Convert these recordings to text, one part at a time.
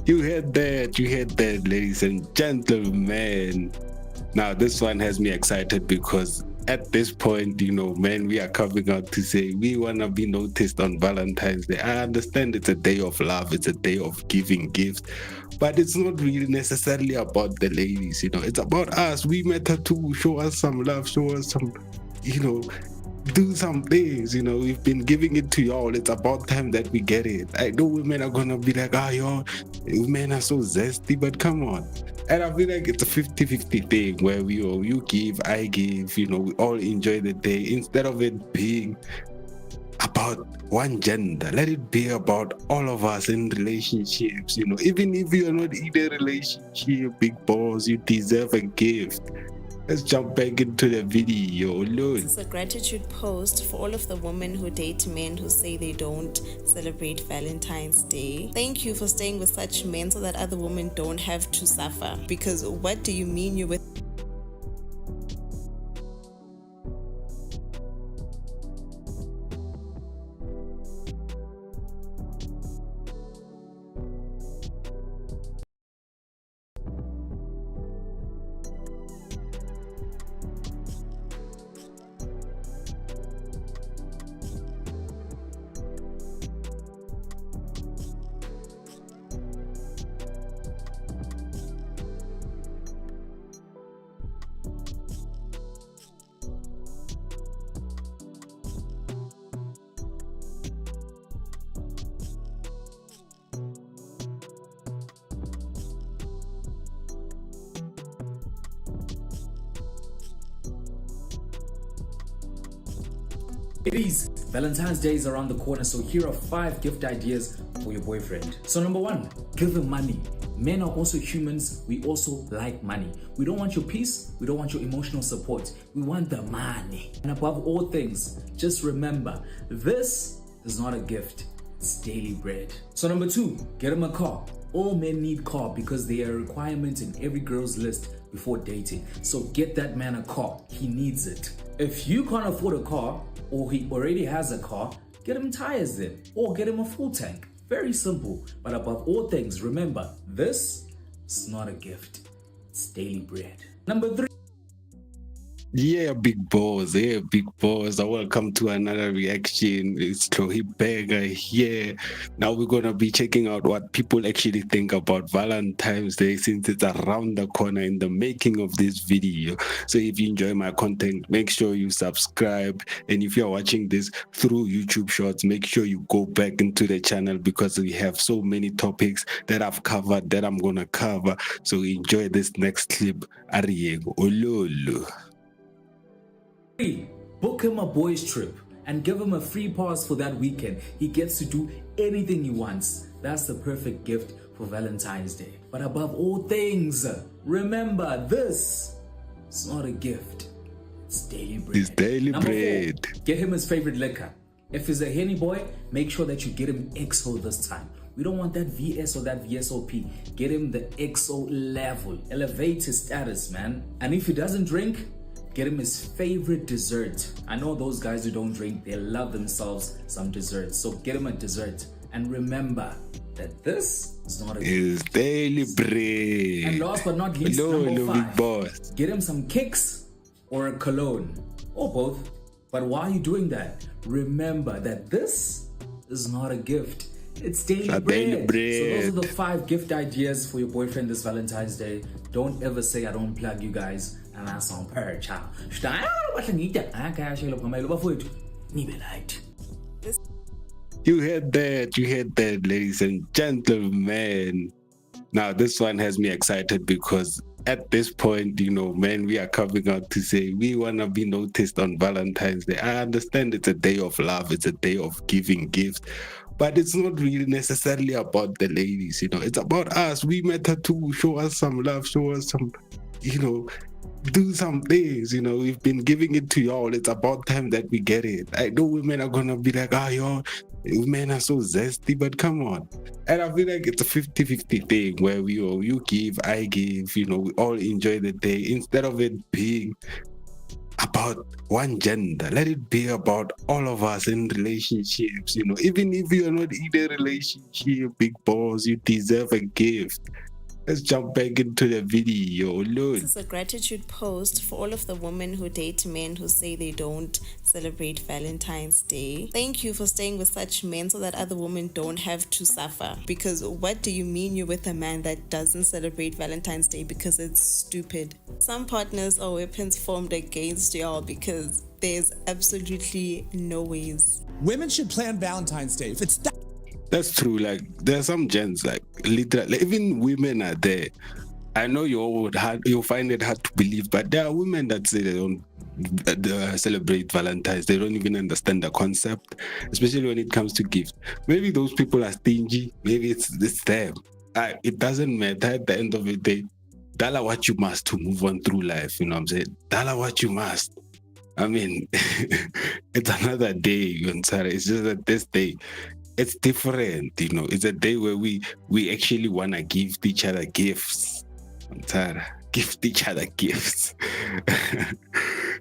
You heard that, ladies and gentlemen. Now, this one has me excited because at this point, man, we are coming out to say we want to be noticed on Valentine's Day. I understand it's a day of love, it's a day of giving gifts, but it's not really necessarily about the ladies, it's about us. We met her to show us some love, show us some, do some things, we've been giving it to y'all. It's about time that we get it. I know women are gonna be like, y'all, men are so zesty, but come on. And I feel like it's a 50-50 thing where you give, I give, we all enjoy the day. Instead of it being about one gender, let it be about all of us in relationships, even if you're not in a relationship, big boss, you deserve a gift. Let's jump back into the video. Lord. This is a gratitude post for all of the women who date men who say they don't celebrate Valentine's Day. Thank you for staying with such men so that other women don't have to suffer. Because what do you mean you're with Ladies, Valentine's Day is around the corner, so here are 5 gift ideas for your boyfriend. So number 1, give him money. Men are also humans, we also like money. We don't want your peace, we don't want your emotional support, we want the money. And above all things, just remember, this is not a gift, it's daily bread. So number 2, get him a car. All men need car because they are a requirement in every girl's list before dating. So get that man a car, he needs it. If you can't afford a car, or he already has a car, get him tires then, or get him a full tank. Very simple, but above all things, remember, this is not a gift, it's daily bread. Number 3. Yeah, big boss. Welcome to another reaction. It's Chloe Berger here. Now we're gonna be checking out what people actually think about Valentine's Day since it's around the corner in the making of this video. So if you enjoy my content, make sure you subscribe. And if you're watching this through YouTube Shorts, make sure you go back into the channel because we have so many topics that I've covered that I'm gonna cover. So enjoy this next clip. Ariego Ololo. 3. Book him a boys trip and give him a free pass for that weekend. He gets to do anything he wants. That's the perfect gift for Valentine's Day. But above all things, remember, this is not a gift, it's daily bread. It's daily Number bread. 4, get him his favorite liquor. If he's a Henny boy, make sure that you get him XO this time. We don't want that VS or that VSOP. Get him the XO level. Elevate his status, man. And if he doesn't drink, get him his favorite dessert. I know those guys who don't drink, they love themselves some dessert. So get him a dessert. And remember that this is not a gift. It's daily bread. And last but not least, number 5. Get him some kicks or a cologne. Or both. But why are you doing that? Remember that this is not a gift. It's daily bread. Daily bread. So those are the 5 gift ideas for your boyfriend this Valentine's Day. Don't ever say I don't plug you guys. And that's on per child. You heard that, ladies and gentlemen. Now, this one has me excited because at this point, man, we are coming out to say we want to be noticed on Valentine's Day. I understand it's a day of love, it's a day of giving gifts, but it's not really necessarily about the ladies, it's about us. We met her to show us some love, show us some, do some things, we've been giving it to y'all. It's about time that we get it. I know women are gonna be like, y'all, men are so zesty, but come on. And I feel like it's a 50-50 thing where you give, I give, we all enjoy the day. Instead of it being about one gender. Let it be about all of us in relationships. Even if you are not in a relationship, big boss, you deserve a gift. Let's jump back into the video. Lord. This is a gratitude post for all of the women who date men who say they don't celebrate Valentine's Day. Thank you for staying with such men so that other women don't have to suffer. Because what do you mean you're with a man that doesn't celebrate Valentine's Day? Because it's stupid. Some partners are weapons formed against y'all because there's absolutely no ways. Women should plan Valentine's Day. If it's that That's true. Like, there are some gents, like, literally, even women are there. I know you'll find it hard to believe, but there are women that say they don't celebrate Valentine's. They don't even understand the concept, especially when it comes to gifts. Maybe those people are stingy. Maybe it's them. It doesn't matter at the end of the day. Dollar what you must to move on through life. You know what I'm saying? Dollar what you must. I mean, it's another day, Yonsara. It's just that this day, it's different, It's a day where we actually want to give each other gifts. Gift each other gifts.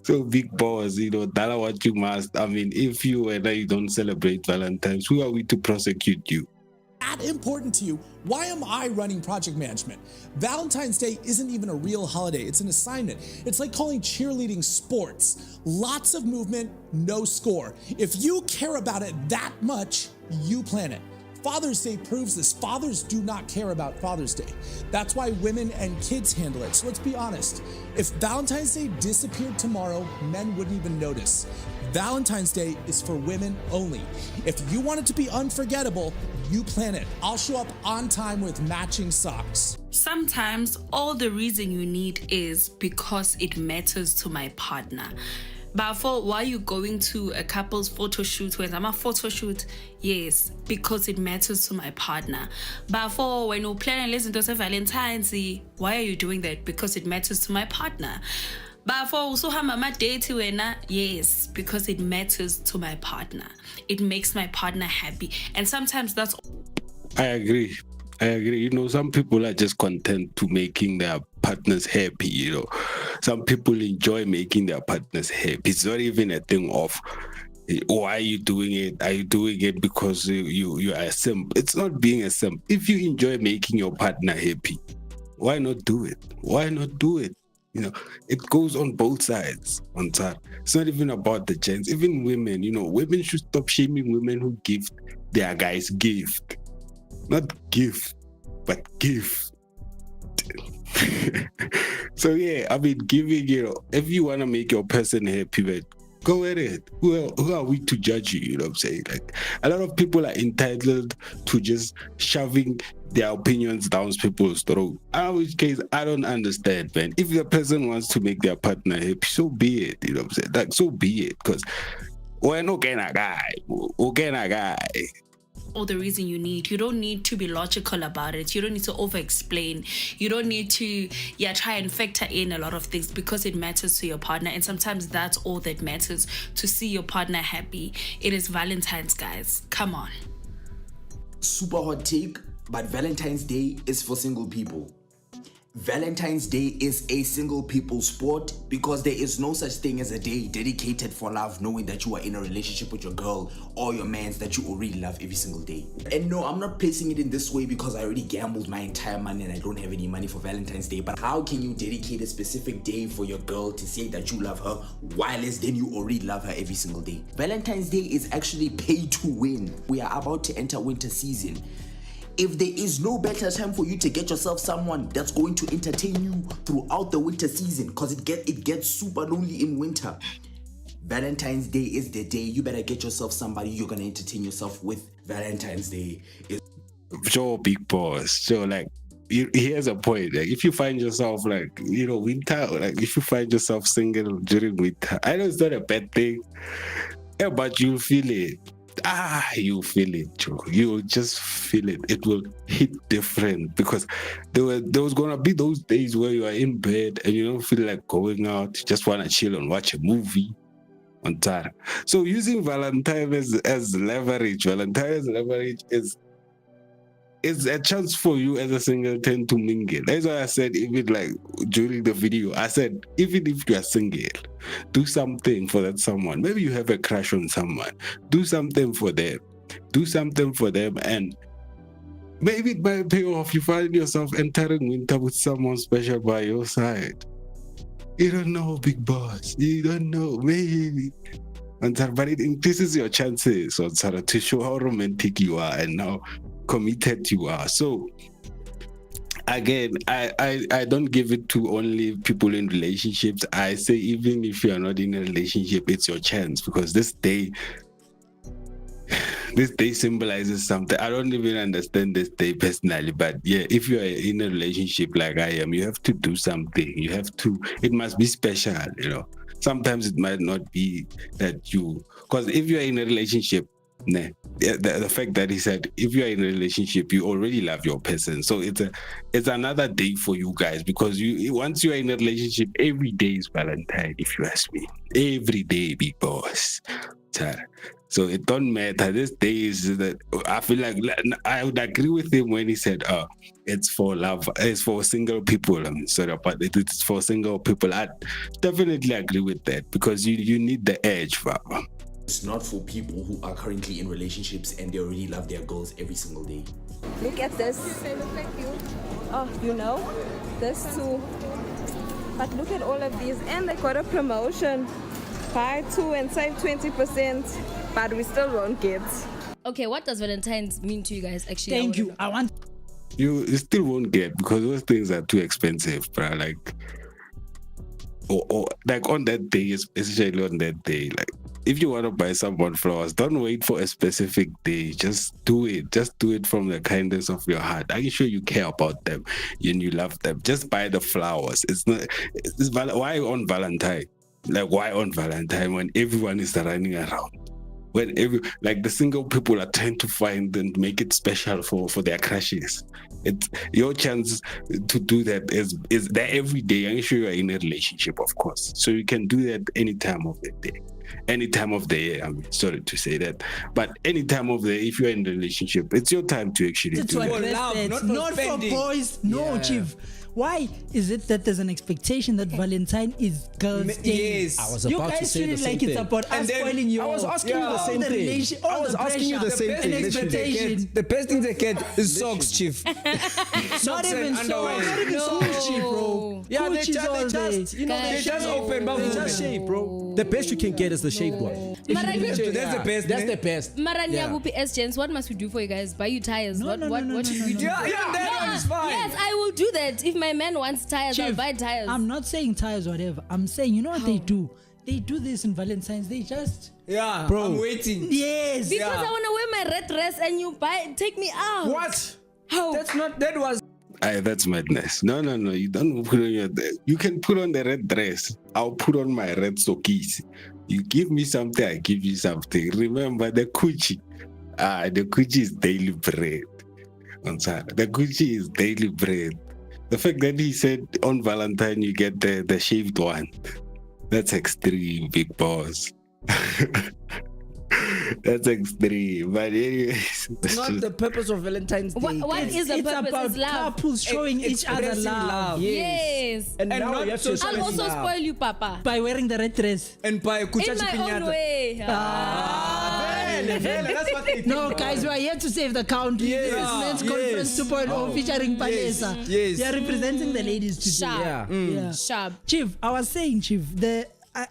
So big boss, dollar what you must. I mean, if you and I don't celebrate Valentine's, who are we to prosecute you? important to you, why am I running project management? Valentine's Day isn't even a real holiday, it's an assignment. It's like calling cheerleading sports. Lots of movement, no score. If you care about it that much, you plan it. Father's Day proves this. Fathers do not care about Father's Day. That's why women and kids handle it. So let's be honest. If Valentine's Day disappeared tomorrow, men wouldn't even notice. Valentine's Day is for women only. If you want it to be unforgettable, you plan it. I'll show up on time with matching socks. Sometimes all the reason you need is because it matters to my partner. But for why you going to a couple's photo shoot when I'm a photo shoot? Yes, because it matters to my partner. But for when you plan and listen to say Valentine's Day, why are you doing that? Because it matters to my partner. But for also mama date when yes, because it matters to my partner. It makes my partner happy. And sometimes that's I agree. Some people are just content to making their partners happy, Some people enjoy making their partners happy. It's not even a thing of, why are you doing it? Are you doing it because you are a simp? It's not being a simp. If you enjoy making your partner happy, why not do it? Why not do it? It goes on both sides. It's not even about the gents. Even women, women should stop shaming women who give their guys gift. Not gift, but give. So yeah, I mean, giving, if you want to make your person happy, but go at it. Who are we to judge you? You know what I'm saying? Like, a lot of people are entitled to just shoving their opinions down people's throat. In which case, I don't understand, man. If the person wants to make their partner happy, so be it. You know what I'm saying? Like, so be it. Because we're not getting a guy. all the reason you need. You don't need to be logical about it. You don't need to over-explain. You don't need to try and factor in a lot of things because it matters to your partner. And sometimes that's all that matters, to see your partner happy. It is Valentine's, guys. Come on. Super hot take, but Valentine's Day is for single people. Valentine's Day is a single people sport because there is no such thing as a day dedicated for love, knowing that you are in a relationship with your girl or your man that you already love every single day. And no, I'm not placing it in this way because I already gambled my entire money and I don't have any money for Valentine's Day. But how can you dedicate a specific day for your girl to say that you love her, while then you already love her every single day? Valentine's Day is actually pay to win. We are about to enter winter season. If there is no better time for you to get yourself someone that's going to entertain you throughout the winter season, because it gets super lonely in winter, Valentine's Day is the day. You better get yourself somebody you're going to entertain yourself with. Valentine's Day is... Sure, big boss. So, like, here's a point. Like, if you find yourself, like, winter, like, if you find yourself single during winter, I know it's not a bad thing, but you feel it. You feel it, Joe. You'll just feel it. It will hit different because there was gonna be those days where you are in bed and you don't feel like going out. You just wanna chill and watch a movie on time. So using Valentine as leverage, is it's a chance for you as a singleton to mingle. That's why I said, even like during the video, I said, even if you are single, do something for that someone. Maybe you have a crush on someone. Do something for them. Do something for them, and maybe it might pay off. You find yourself entering winter with someone special by your side. You don't know, big boss. You don't know, maybe. But it increases your chances to show how romantic you are and how committed you are. So again, I don't give it to only people in relationships. I say even if you are not in a relationship, it's your chance, because this day symbolizes something. I don't even understand this day personally, but yeah, if you are in a relationship like I am, you have to do something. You have to, it must be special, you know. Sometimes it might not be that you, because if you're in a relationship, the fact that he said, if you're in a relationship, you already love your person. So it's another day for you guys, because once you're in a relationship, every day is Valentine, if you ask me. Every day, big boss. So it don't matter. This day is that I feel like I would agree with him when he said, it's for love, it's for single people. I'm sorry, but it's for single people. I definitely agree with that, because you need the edge, Baba. It's not for people who are currently in relationships and they already love their girls every single day. Look at this. They look like you. Oh, you know, this too. But look at all of these, and they got a promotion. Buy 2 and save 20%, but we still won't get. Okay, what does Valentine's mean to you guys? Actually, Thank you. I want. You still won't get, because those things are too expensive, bro. Like, or like on that day, especially on that day, like, if you want to buy someone flowers, don't wait for a specific day. Just do it. Just do it from the kindness of your heart. Are you sure you care about them and you love them? Just buy the flowers. Why on Valentine? Like, why on Valentine when everyone is running around? When like the single people are trying to find and make it special for their crushes. It's your chance to do that is there every day. I'm sure you're in a relationship, of course. So you can do that any time of the day. Any time of the year. I'm sorry to say that. But any time of the day, if you're in a relationship, it's your time to actually It's do what that. love, not for boys. No, Chief. Why is it that there's an expectation that Valentine is girls' day? Yes. I was You about to guys say treat the it same like thing. it's about us And then spoiling you. I was asking you the all same the thing. relation, I all was the asking you pressure, the same and thing. Literally. expectation. The best thing they get is socks, Chief. Not Socks even and so. underwear. Not even so cheap, bro. Yeah, they Gucci's all day. just, you know, they just open, but They just shave, bro. The best you can get is the shaved one. Mara, That's the best. That's man. the best. Mara, Yeah. Nyagupi S Gents, what must we do for you guys? Buy you tires? No, What no, what no, what no, should no, we no, do? no. Yeah, that one is fine. Yes, I will do that. If my man wants tires, I'll Chief, buy tires. I'm not saying tires, whatever. I'm saying, you know what they do? They do this in Valentine's. They just Yeah, Bro. I'm waiting. yes. because yeah. I want to wear my red dress and you take me out. What? How? That was. That's madness. No. You don't put on you can put on the red dress. I'll put on my red sockies. You give me something, I give you something. Remember the Gucci. The Gucci is daily bread. The Gucci is daily bread. The fact that he said on Valentine you get the shaved one. That's extreme, big boss. That's extreme. But anyways, It's not the purpose of Valentine's Day. What is the It's purpose? about It's love. couples showing each other Expressing love. Yes. And, And now not you have to just- I'll express also love. spoil you, Papa. By wearing the red dress. And buy a In kuchachi my own piñata. way. That's what they No, guys, we are here to save the country. Yes, This is Men's yes. Conference 2.0 featuring Palesa. yes. They are representing the ladies today. Sharp. Yeah. Sharp. Chief, I was saying, Chief,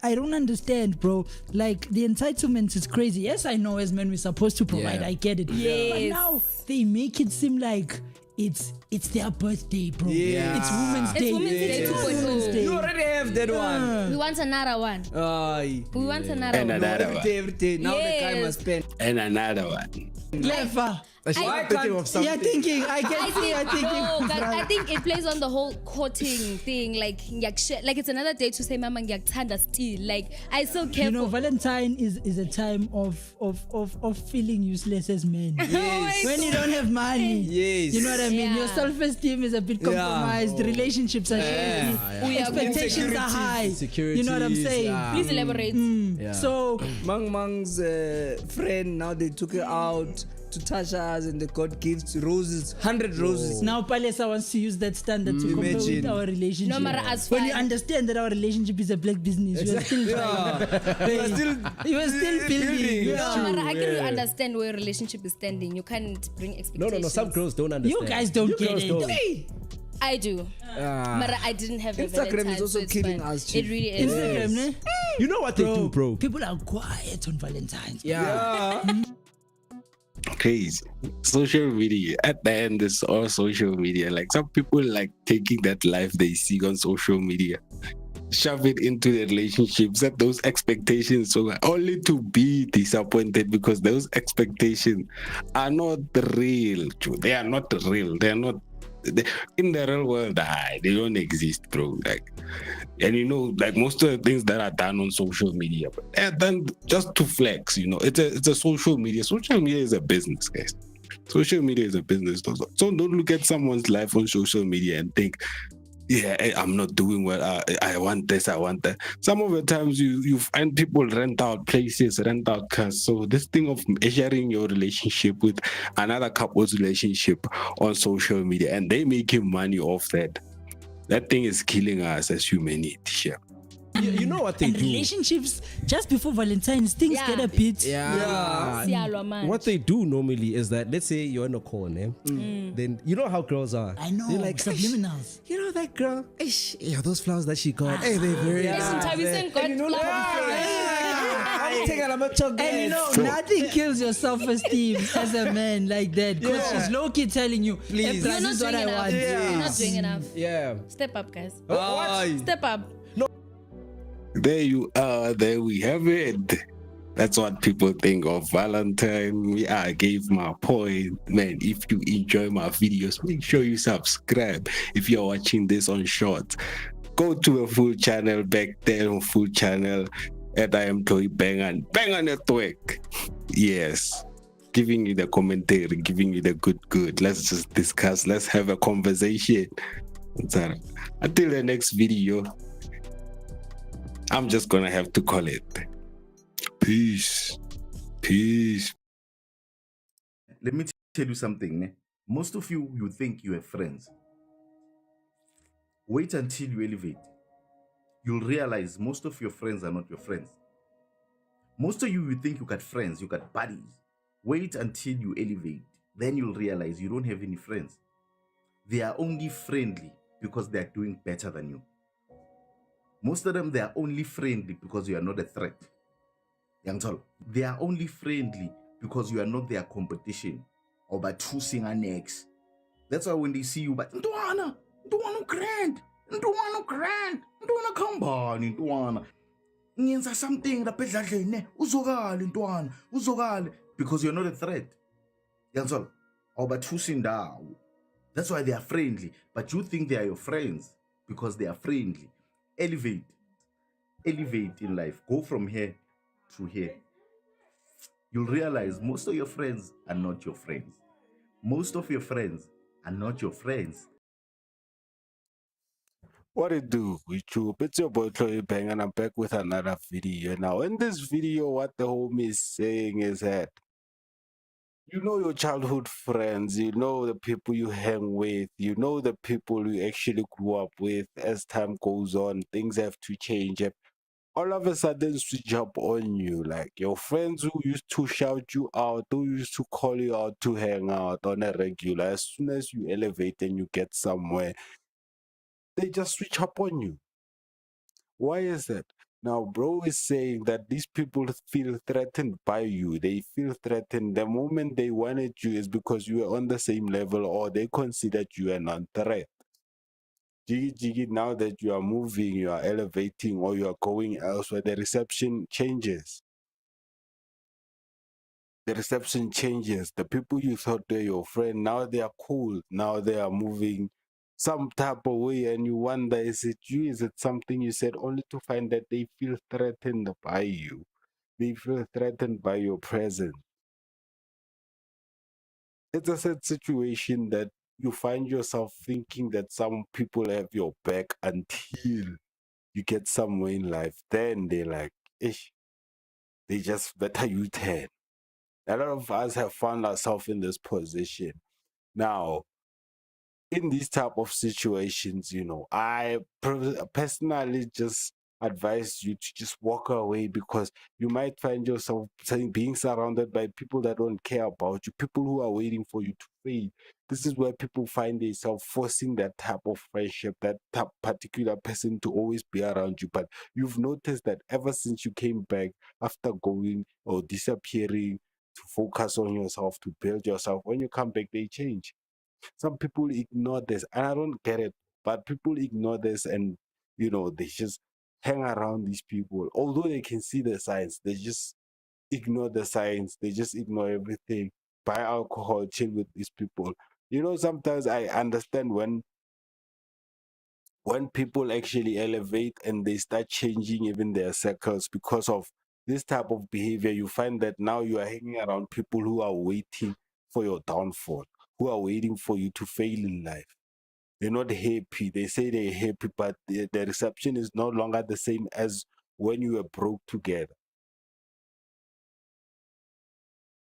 I don't understand, bro. Like, the entitlement is crazy. Yes, I know as men we're supposed to provide. Yeah. I get it. Yes. But now they make it seem like it's their birthday, bro. Yeah. It's Women's Day. It's Women's Day It's 2.0. Women's Day. You already have that one. We want another one. Aye. We want another And one. another Every one. day, every day. Now the guy Yes. must spend. And another one. Clever. Why can't You're thinking, I I can see you're think thinking. no, guys, I think it plays on the whole courting thing. Like it's another day to say mama ngiyakuthanda still. Like I still care You know, for Valentine is a time of feeling useless as men. Yes. When you don't have money, Yes. you know what I mean. Yeah. Your self-esteem is a bit compromised. Relationships are shaky. We are Expectations are high. You know what I'm saying? Please elaborate. So Mang Mang's friend, now they took her out to Tasha's and they got gifts, roses, 100 roses. Now Palesa wants to use that standard to compare with Imagine. our relationship. No matter as when you far- understand that our relationship is a black business, you are still You are still you are still building. Yeah. No, Mara, I can understand where your relationship is standing. You can't bring No, expectations. no. Some girls don't understand. You guys don't get girls it. don't. Hey, I do. Mara, I didn't have a Instagram Valentine's, is also so it's killing fine. us, It chief. really is. Instagram, ne? You know what they do, bro? People are quiet on Valentine's. Yeah. Crazy. Social media. At the end, it's all social media. Like some people like taking that life they see on social media, shove it into the relationship, set those expectations so only to be disappointed because those expectations are not real. They are not real. They are not in the real world. They don't exist, bro. Like, and you know, like most of the things that are done on social media, but they're done just to flex. You know, it's a social media. Social media is a business, guys. Social media is a business. So don't look at someone's life on social media and think, yeah, I'm not doing well. I want this, I want that. Some of the times you find people rent out places, rent out cars. So this thing of measuring your relationship with another couple's relationship on social media and they making money off that. That thing is killing us as humanity. Yeah. You know what they And do? relationships, just before Valentine's, things Yeah. get a bit. Yeah. Siyalwa manje. What they do normally is that, let's say you're in a corner, then you know how girls are. I know, They're like, subliminals. you know that girl? Ish, yeah, those flowers that she got. Hey, they're very Listen, nice. Thabiseng got I'm taking a chocolate. And you know, nothing kills your self-esteem as a man like that. Because she's low-key telling you, Please. "Hey, You're this not is what doing I enough. want." You're not doing enough. Yeah. Step up, guys. Aye. Step up. There you are. There we have it. That's what people think of Valentine. I gave my point. Man, if you enjoy my videos, make sure you subscribe. If you're watching this on short, go to a full channel back there on full channel at I am Toy Banger Network. Yes. Giving you the commentary, giving you the good. Let's just discuss. Let's have a conversation. Until the next video, I'm just gonna have to call it. Peace. Let me tell you something. Ne? Most of you think you have friends. Wait until you elevate. You'll realize most of your friends are not your friends. Most of you think you got friends, you got buddies. Wait until you elevate. Then you'll realize you don't have any friends. They are only friendly because they are doing better than you. Most of them, they are only friendly because you are not a threat. They are only friendly because you are not their competition or by choosing an ex. That's why when they see you, but Ntwana grand, Ntwana kambani, Ntwana. Nyenza something that uzokale because you're not a threat. Or by choosing that. That's why they are friendly, but you think they are your friends because they are friendly. Elevate in life. Go from here to here. You'll realize most of your friends are not your friends. Most of your friends are not your friends. What it do, YouTube? It's your boy Chloe Bang, and I'm back with another video. Now, in this video, what the homie is saying is that you know your childhood friends, you know the people you hang with, you know the people you actually grew up with. As time goes on, things have to change. All of a sudden switch up on you. Like your friends who used to shout you out, who used to call you out to hang out on a regular, as soon as you elevate and you get somewhere, they just switch up on you. Why is that? Now, bro is saying that these people feel threatened by you. They feel threatened. The moment they wanted you is because you were on the same level or they considered you a non-threat. Jiggy, now that you are moving, you are elevating, or you are going elsewhere, the reception changes. The reception changes. The people you thought were your friend, now they are cool. Now they are moving some type of way, and you wonder, is it you? Is it something you said, only to find that they feel threatened by you? They feel threatened by your presence. It's a sad situation that you find yourself thinking that some people have your back until you get somewhere in life. Then they're like, ish, they just better you 10. A lot of us have found ourselves in this position. Now, in these type of situations, I personally just advise you to just walk away, because you might find yourself being surrounded by people that don't care about you, people who are waiting for you to fail. This is where people find themselves forcing that type of friendship, that type particular person to always be around you. But you've noticed that ever since you came back after going or disappearing to focus on yourself, to build yourself, when you come back, they change. Some people ignore this, and I don't get it, but people ignore this, and they just hang around these people. Although they can see the signs, they just ignore the signs, they just ignore everything. Buy alcohol, chill with these people. Sometimes I understand when people actually elevate and they start changing even their circles because of this type of behavior. You find that now you are hanging around people who are waiting for your downfall, who are waiting for you to fail in life. They're not happy. They say they're happy, but the reception is no longer the same as when you were broke together.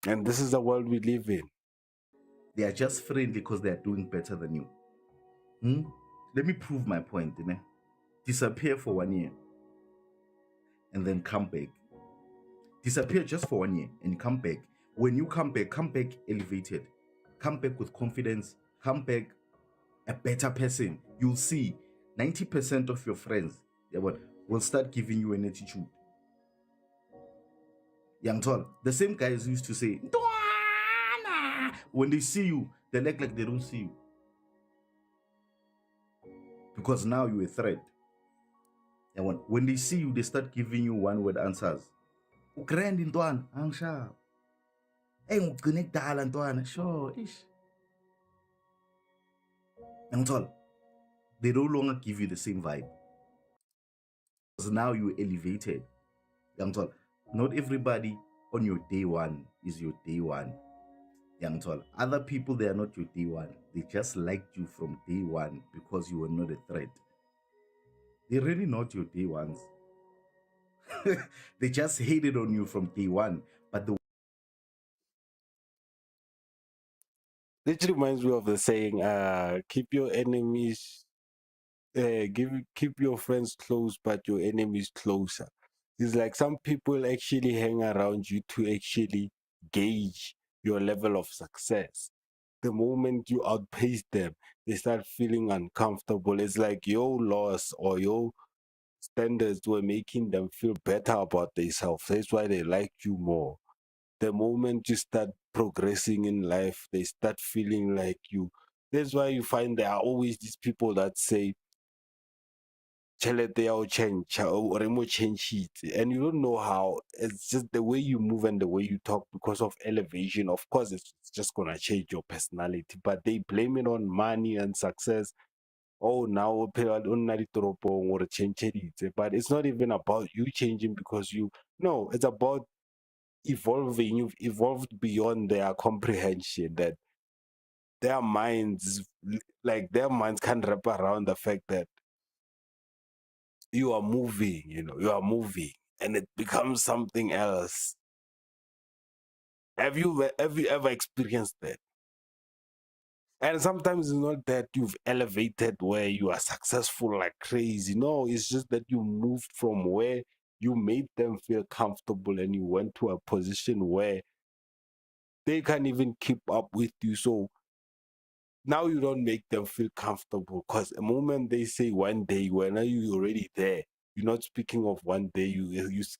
And this is the world we live in. They are just friendly because they are doing better than you. Let me prove my point. Disappear for 1 year and then come back. Disappear just for 1 year and come back. When you come back elevated. Come back with confidence. Come back a better person. You'll see 90% of your friends will start giving you an attitude. Young tall. The same guys used to say, "Ntwana!" When they see you, they act like they don't see you. Because now you're a threat. And when they see you, they start giving you one-word answers. Grand in Ntwana, I'm sure. Hey, connect Ntwana, sure, ish. Young tall. They no longer give you the same vibe. Because now you're elevated. Young tall. Not everybody on your day one is your day one. Young tall. Other people, they are not your day one. They just liked you from day one because you were not a threat. They're really not your day ones. They just hated on you from day one. But It reminds me of the saying, keep your enemies, keep your friends close, but your enemies closer. It's like some people actually hang around you to actually gauge your level of success. The moment you outpace them, they start feeling uncomfortable. It's like your loss or your standards were making them feel better about themselves. That's why they like you more. The moment you start progressing in life, they start feeling like you. That's why you find there are always these people that say, "Chelete ya change or change it," and you don't know how. It's just the way you move and the way you talk because of elevation. Of course, it's just gonna change your personality, but they blame it on money and success. Oh, now or change it, but it's not even about you changing because you. No, it's about evolving. You've evolved beyond their comprehension. That their minds, their minds can't wrap around the fact that you are moving, you are moving, and it becomes something else. Have you ever experienced that? And sometimes it's not that you've elevated where you are successful like crazy. No, it's just that you moved from where you made them feel comfortable and you went to a position where they can't even keep up with you. So now you don't make them feel comfortable, because the moment they say one day, when are you already there? You're not speaking of one day.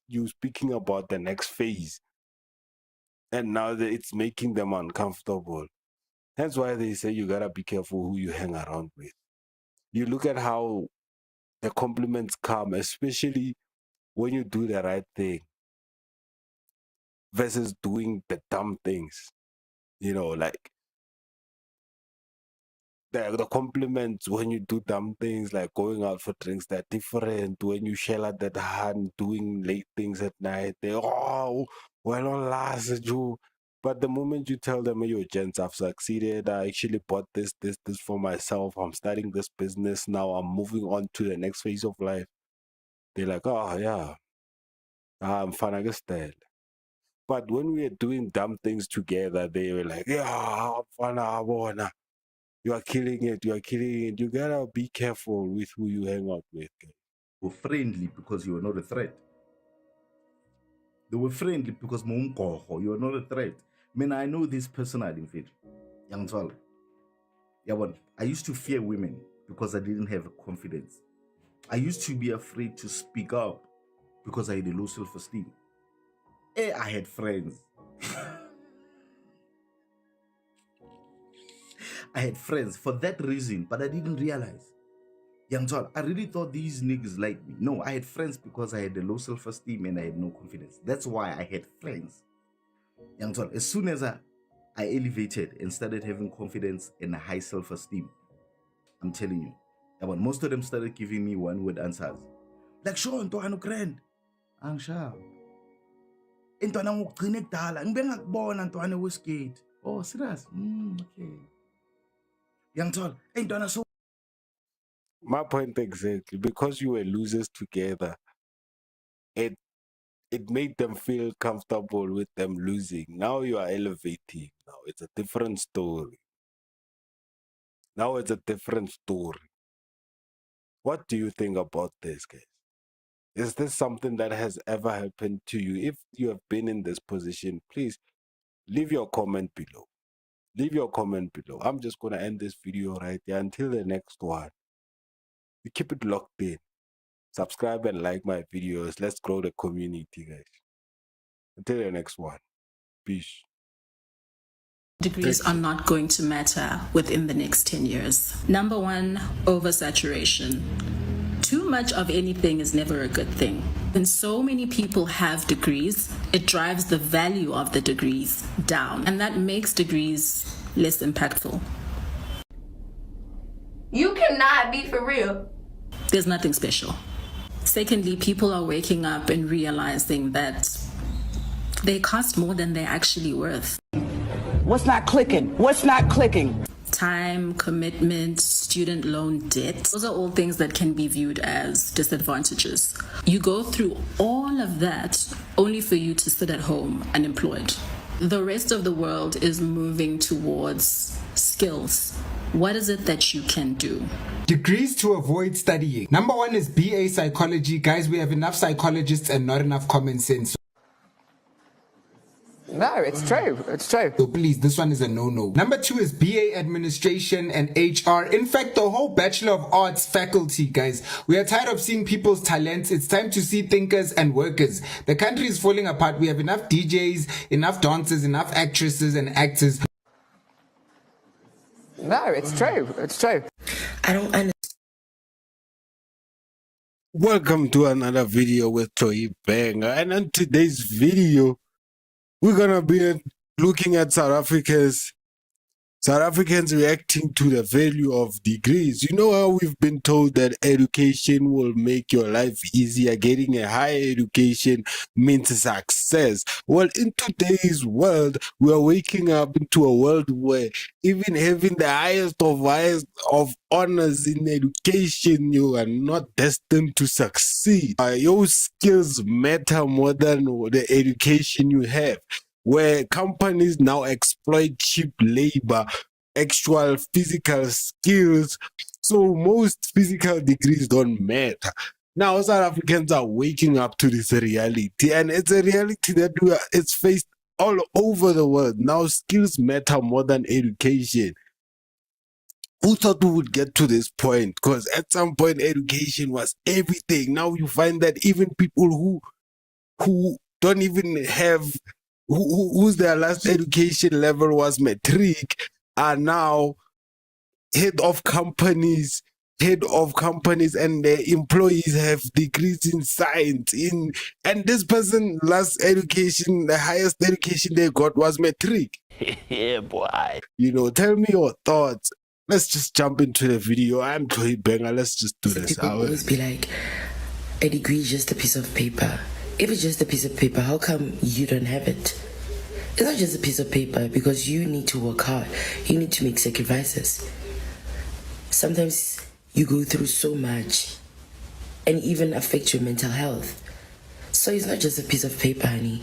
You're speaking about the next phase, and now it's making them uncomfortable. That's why they say you gotta be careful who you hang around with. You look at how the compliments come, especially when you do the right thing versus doing the dumb things. Like the compliments when you do dumb things like going out for drinks, they're different. When you shell out that hand, doing late things at night, they well on last you. But the moment you tell them, "Hey, yo, gents, I've succeeded. I actually bought this for myself. I'm starting this business now. I'm moving on to the next phase of life." They're like, "Oh yeah, I'm fine. I guess that." But when we are doing dumb things together, they were like, yeah, fana, you are killing it, you are killing it. You gotta be careful with who you hang out with. Were friendly because you were not a threat. They were friendly because you were not a threat. I mean, I know this personally, in fact. Young Twal. Yeah, but I used to fear women because I didn't have confidence. I used to be afraid to speak up because I had a low self-esteem. I had friends. I had friends for that reason, but I didn't realize. Young Twal, I really thought these niggas liked me. No, I had friends because I had a low self-esteem and I had no confidence. That's why I had friends. Young Twal, as soon as I elevated and started having confidence and a high self-esteem, I'm telling you, but most of them started giving me one-word answers. Like, sure, Ntwana grand. Ang siya. Ntwana ngugcine kudala. Ngibe ngakubona Ntwana weskate. Oh, serious? Okay. Young Twal, Ntwana so. My point exactly. Because you were losers together, it made them feel comfortable with them losing. Now you are elevating. Now it's a different story. What do you think about this, guys? Is this something that has ever happened to you? If you have been in this position, please leave your comment below. I'm just going to end this video right there. Until the next one, you keep it locked in. Subscribe and like my videos. Let's grow the community, guys. Until the next one. Peace. Degrees are not going to matter within the next 10 years. Number one, oversaturation. Too much of anything is never a good thing. When so many people have degrees, it drives the value of the degrees down, and that makes degrees less impactful. You cannot be for real. There's nothing special. Secondly, people are waking up and realizing that they cost more than they're actually worth. What's not clicking? Time, commitment, student loan debt. Those are all things that can be viewed as disadvantages. You go through all of that only for you to sit at home unemployed. The rest of the world is moving towards skills. What is it that you can do? Degrees to avoid studying. Number one is BA psychology. Guys, we have enough psychologists and not enough common sense. No, it's true. So please, this one is a no-no. Number two is BA administration and HR. In fact, the whole Bachelor of Arts faculty, guys. We are tired of seeing people's talents. It's time to see thinkers and workers. The country is falling apart. We have enough DJs, enough dancers, enough actresses and actors. No, it's true. I don't understand. Welcome to another video with Toy Banger. And in today's video, we're gonna be looking at South Africans reacting to the value of degrees. You know how we've been told that education will make your life easier. Getting a higher education means success. Well, in today's world, we are waking up into a world where even having the highest of honors in education, you are not destined to succeed. Your skills matter more than the education you have, where companies now exploit cheap labor, actual physical skills. So most physical degrees don't matter. Now South Africans are waking up to this reality, and it's a reality that it's faced all over the world. Now skills matter more than education. Who thought we would get to this point? Because at some point education was everything. Now you find that even people who don't even have whose their last education level was matric are now head of companies, and their employees have degrees in science. And this person last education, the highest education they got was matric. Yeah, boy. You know, tell me your thoughts. Let's just jump into the video. I'm Toy Banger. Let's just do this. People always be like, a degree is just a piece of paper. If it's just a piece of paper, how come you don't have it? It's not just a piece of paper, because you need to work hard. You need to make sacrifices. Sometimes you go through so much and even affect your mental health. So it's not just a piece of paper, honey.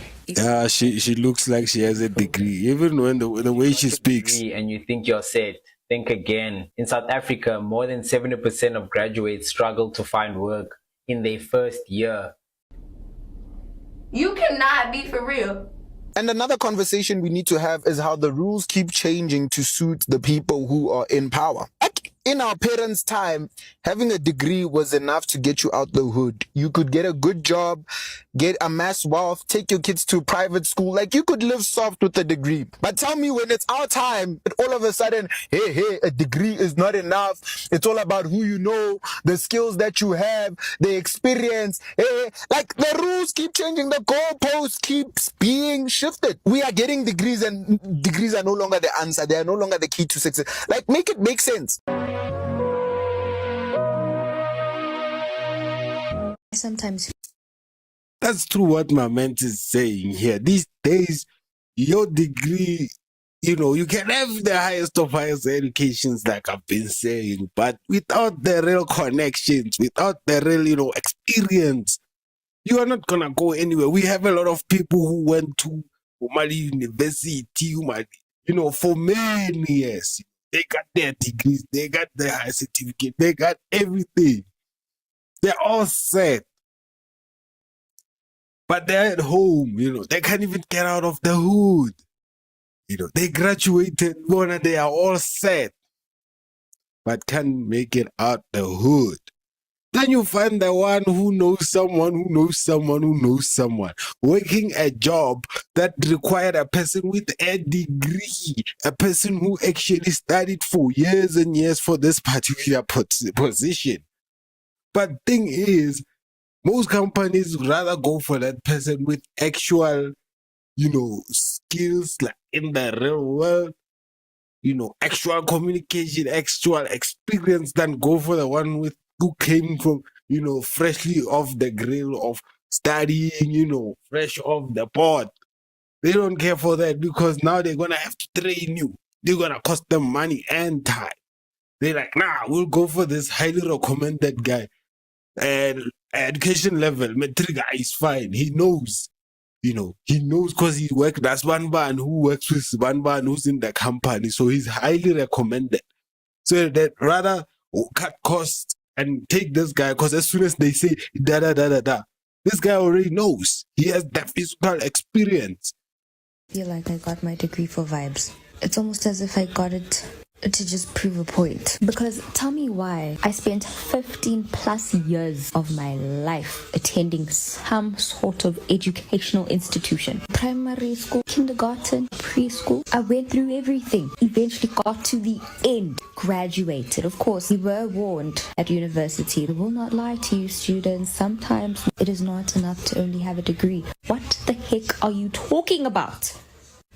She looks like she has a degree, even when the way she speaks. And you think you're set, think again. In South Africa, more than 70% of graduates struggle to find work in their first year. You cannot be for real. And another conversation we need to have is how the rules keep changing to suit the people who are in power. Like in our parents' time, having a degree was enough to get you out the hood. You could get a good job, amass wealth, take your kids to private school. Like you could live soft with a degree. But tell me when it's our time, all of a sudden, hey, a degree is not enough. It's all about who you know, the skills that you have, the experience. Hey, like the rules keep changing. The goalpost keeps being shifted. We are getting degrees and degrees are no longer the answer. They are no longer the key to success. Like make it make sense. Sometimes that's true what my man is saying here. These days, your degree, you can have the highest of highest educations, like I've been saying, but without the real connections, without the real, experience, you are not gonna go anywhere. We have a lot of people who went to Mali University, for many years. They got their degrees, they got their high certificate, they got everything. They're all set. But they're at home, they can't even get out of the hood. They graduated, they are all set, but can't make it out the hood. Then you find the one who knows someone, who knows someone, who knows someone, working a job that required a person with a degree, a person who actually studied for years and years for this particular position. But thing is, most companies rather go for that person with actual, skills like in the real world, actual communication, actual experience than go for the one who came from, freshly off the grill of studying, fresh off the pot. They don't care for that because now they're going to have to train you. They're going to cost them money and time. They're like, we'll go for this highly recommended guy. And education level, metric guy is fine. He knows, he knows because he worked. That's one man who works with one man who's in the company. So he's highly recommended. So that rather cut costs and take this guy because as soon as they say this guy already knows. He has that physical experience. I feel like I got my degree for vibes. It's almost as if I got it to just prove a point. Because tell me why I spent 15 plus years of my life attending some sort of educational institution. Primary school, kindergarten, preschool. I went through everything. Eventually got to the end. Graduated. Of course, we were warned at university. I will not lie to you, students. Sometimes it is not enough to only have a degree. What the heck are you talking about?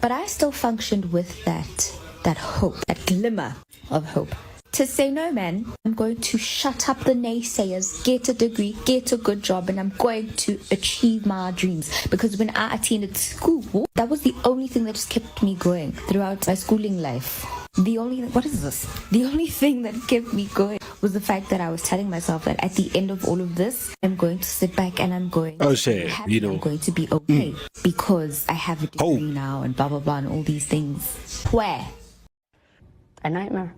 But I still functioned with that hope, that glimmer of hope. To say, no, man, I'm going to shut up the naysayers, get a degree, get a good job, and I'm going to achieve my dreams. Because when I attended school, that was the only thing that just kept me going throughout my schooling life. The only thing that kept me going was the fact that I was telling myself that at the end of all of this, I'm going to sit back and I'm going to be happy, I'm going to be okay because I have a degree now and blah, blah, blah, and all these things. Where? A nightmare.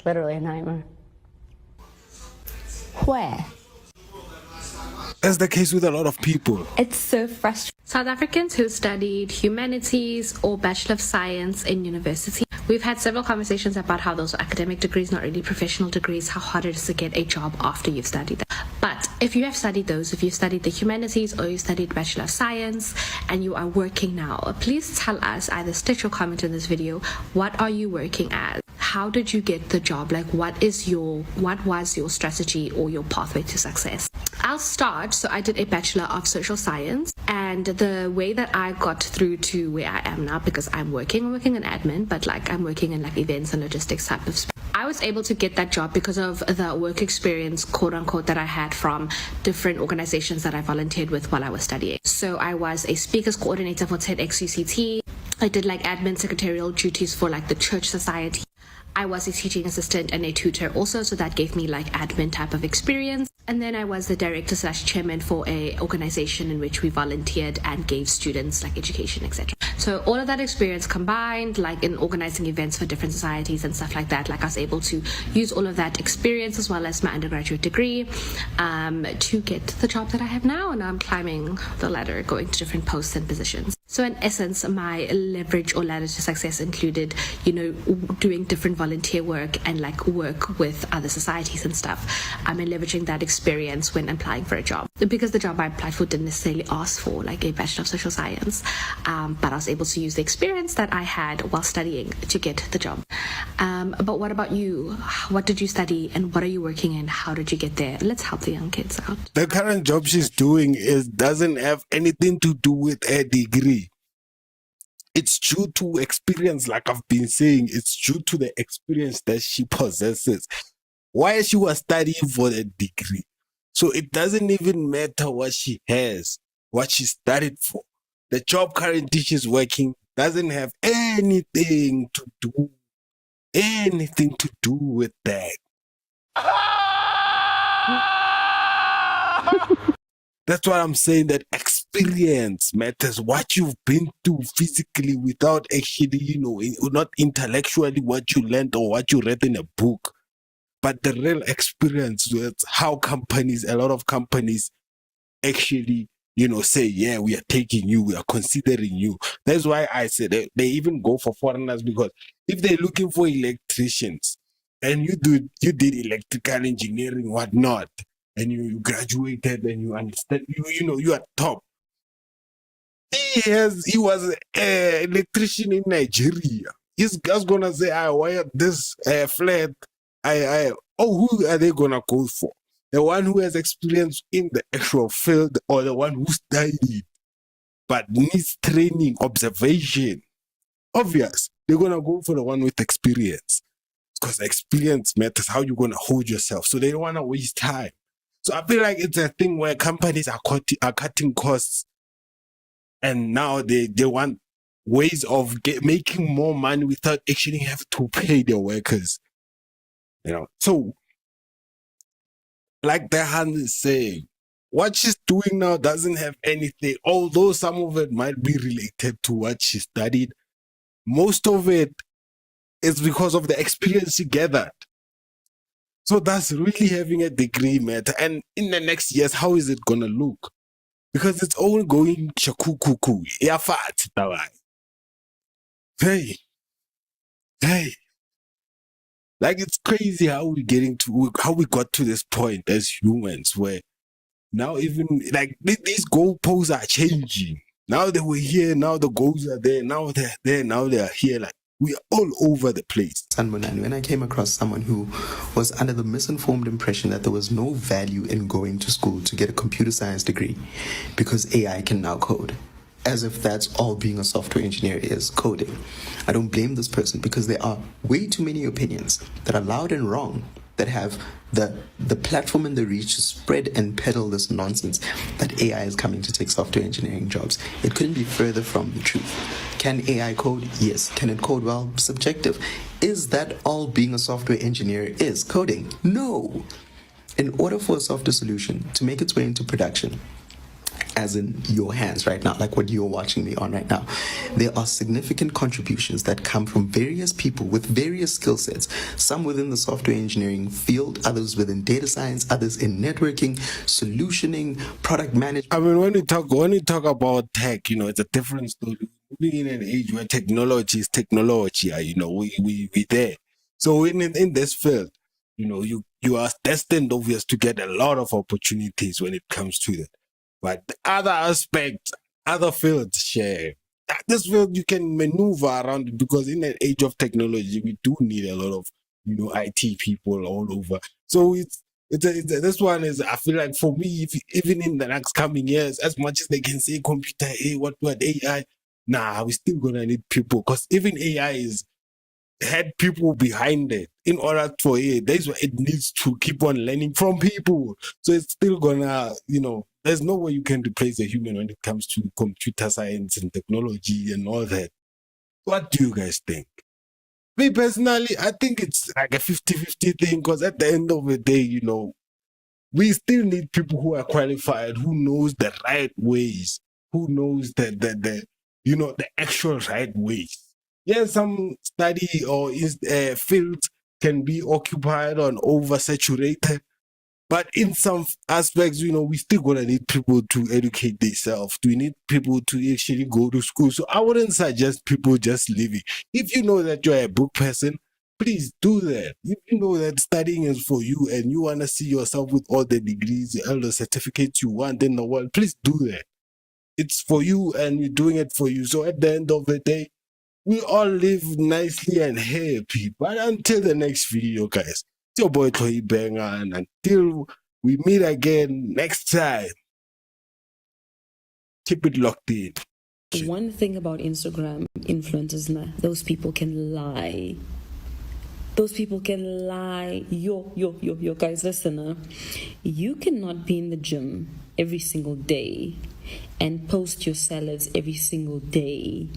Literally a nightmare. Where? That's the case with a lot of people. It's so frustrating. South Africans who studied humanities or Bachelor of Science in university, we've had several conversations about how those are academic degrees, not really professional degrees, how hard it is to get a job after you've studied them. But if you have studied those, if you studied the humanities or you studied Bachelor of Science and you are working now, please tell us, either stitch or comment in this video, what are you working as? How did you get the job? Like, what was your strategy or your pathway to success? I'll start. So I did a Bachelor of Social Science, and the way that I got through to where I am now, because I'm working in admin, but like I'm working in like events and logistics type of space. I was able to get that job because of the work experience, quote unquote, that I had from different organizations that I volunteered with while I was studying. So I was a speakers coordinator for TEDxUCT. I did like admin secretarial duties for like the church society. I was a teaching assistant and a tutor also, so that gave me like admin type of experience. And then I was the director/chairman for a organization in which we volunteered and gave students like education, etc. So all of that experience combined, like in organizing events for different societies and stuff like that, like I was able to use all of that experience as well as my undergraduate degree to get the job that I have now. And I'm climbing the ladder, going to different posts and positions. So in essence, my leverage or ladder to success included, doing different volunteer work and like work with other societies and stuff. And leveraging that experience when applying for a job. Because the job I applied for didn't necessarily ask for like a Bachelor of Social Science, but I was able to use the experience that I had while studying to get the job. But what about you? What did you study and what are you working in? How did you get there? Let's help the young kids out. The current job she's doing doesn't have anything to do with a degree. It's due to experience, like I've been saying. It's due to the experience that she possesses. Why she was studying for a degree. So it doesn't even matter what she has, what she studied for. The job currently she's working doesn't have anything to do with that. That's why I'm saying that experience matters. What you've been through physically without actually, not intellectually what you learned or what you read in a book, but the real experience with how a lot of companies actually, say, yeah, we are taking you, we are considering you. That's why I said they even go for foreigners, because if they're looking for electricians and you did electrical engineering, whatnot, and you graduated and you understand, you are top. He was an electrician in Nigeria. He's just gonna say, I wired this flat. Who are they gonna go for? The one who has experience in the actual field or the one who studied but needs training, observation? Obvious. They're gonna go for the one with experience, because experience matters, how you're gonna hold yourself. So they don't wanna waste time. So I feel like it's a thing where companies are cutting costs, and now they want ways of making more money without actually having to pay their workers. So like the hand is saying, what she's doing now doesn't have anything, although some of it might be related to what she studied. Most of it is because of the experience she gathered. So that's really having a degree matter. And in the next years, how is it gonna look? Because it's all going shakukuku. Hey. Like, it's crazy how we got to this point as humans, where now even like these goalposts are changing. Now they were here, now the goals are there, now they're there, now they are here. Like, we are all over the place. Sanbonani, when I came across someone who was under the misinformed impression that there was no value in going to school to get a computer science degree because AI can now code, as if that's all being a software engineer is, coding. I don't blame this person, because there are way too many opinions that are loud and wrong, that have the platform and the reach to spread and peddle this nonsense that AI is coming to take software engineering jobs. It couldn't be further from the truth. Can AI code? Yes. Can it code well? Subjective. Is that all being a software engineer is? Coding? No. In order for a software solution to make its way into production, as in your hands right now, like what you're watching me on right now, there are significant contributions that come from various people with various skill sets, some within the software engineering field, others within data science, others in networking, solutioning, product management. I mean, when you talk about tech, it's a different story. Living in an age where technology is technology, we there. So in this field, you are destined, obvious, to get a lot of opportunities when it comes to that. But the other aspect, other fields share. This field you can maneuver around it, because in an age of technology, we do need a lot of IT people all over. So this one is, I feel like for me, even in the next coming years, as much as they can say computer, what AI, we're still gonna need people, because even AI had people behind it. In order for it, that's why it needs to keep on learning from people. So it's still gonna, there's no way you can replace a human when it comes to computer science and technology and all that. What do you guys think? Me personally, I think it's like a 50-50 thing, because at the end of the day, we still need people who are qualified, who knows the right ways, who knows the actual right ways. Yes, some study or fields can be occupied or oversaturated, but in some aspects, we still gonna need people to educate themselves. We need people to actually go to school. So I wouldn't suggest people just leaving. If you know that you're a book person, please do that. If you know that studying is for you and you want to see yourself with all the degrees, all the certificates you want in the world, please do that. It's for you and you're doing it for you. So at the end of the day, we all live nicely and happy. But until the next video, guys, it's your boy Toy Banger, and until we meet again next time, keep it locked in. One thing about Instagram influencers, those people can lie. Those people can lie. Yo, guys, listen. You cannot be in the gym every single day and post your salads every single day.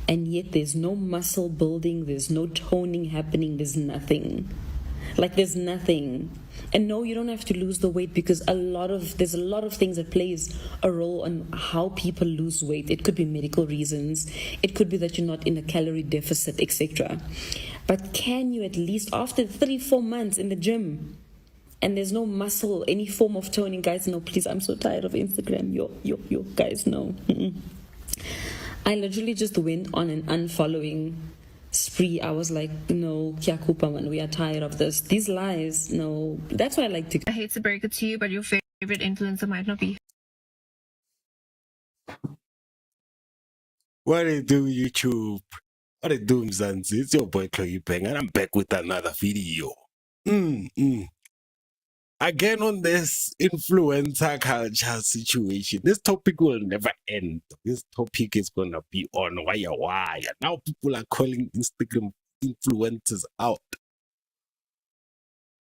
And yet there's no muscle building, there's no toning happening, there's nothing. Like there's nothing. And no, you don't have to lose the weight because there's a lot of things that plays a role on how people lose weight. It could be medical reasons, it could be that you're not in a calorie deficit, etc. But can you at least after 3-4 months in the gym and there's no muscle, any form of toning, guys, no, please, I'm so tired of Instagram. Yo, guys, no. I literally just went on an unfollowing spree. I was like, no, Kyakupa, man, we are tired of this. These lies, no. That's why I like to. I hate to break it to you, but your favorite influencer might not be. What it do, YouTube? What it do, Mzansi? It's your boy Chloe Bang, and I'm back with another video. Again on this influencer culture situation. This topic will never end. This topic is gonna be on wire. Now people are calling Instagram influencers out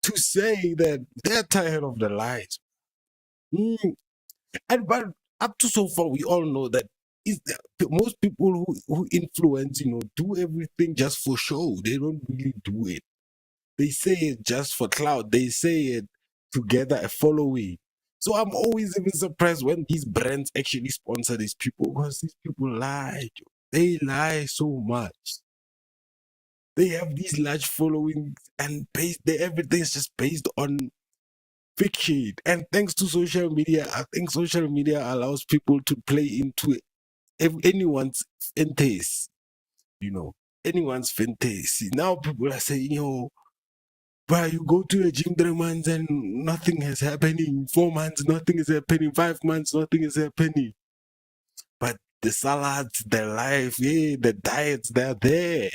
to say that they're tired of the lies. But up to so far, we all know that most people who influence, do everything just for show. They don't really do it. They say it just for clout. They say it to gather a following. So I'm always even surprised when these brands actually sponsor these people, because these people lie. They lie so much. They have these large followings and everything's just based on fiction. And thanks to social media, I think social media allows people to play into anyone's fantasy. Anyone's fantasy. Now people are saying, but you go to a gym 3 months and nothing is happening. 4 months, nothing is happening. 5 months, nothing is happening. But the salads, the life, the diets, they're there.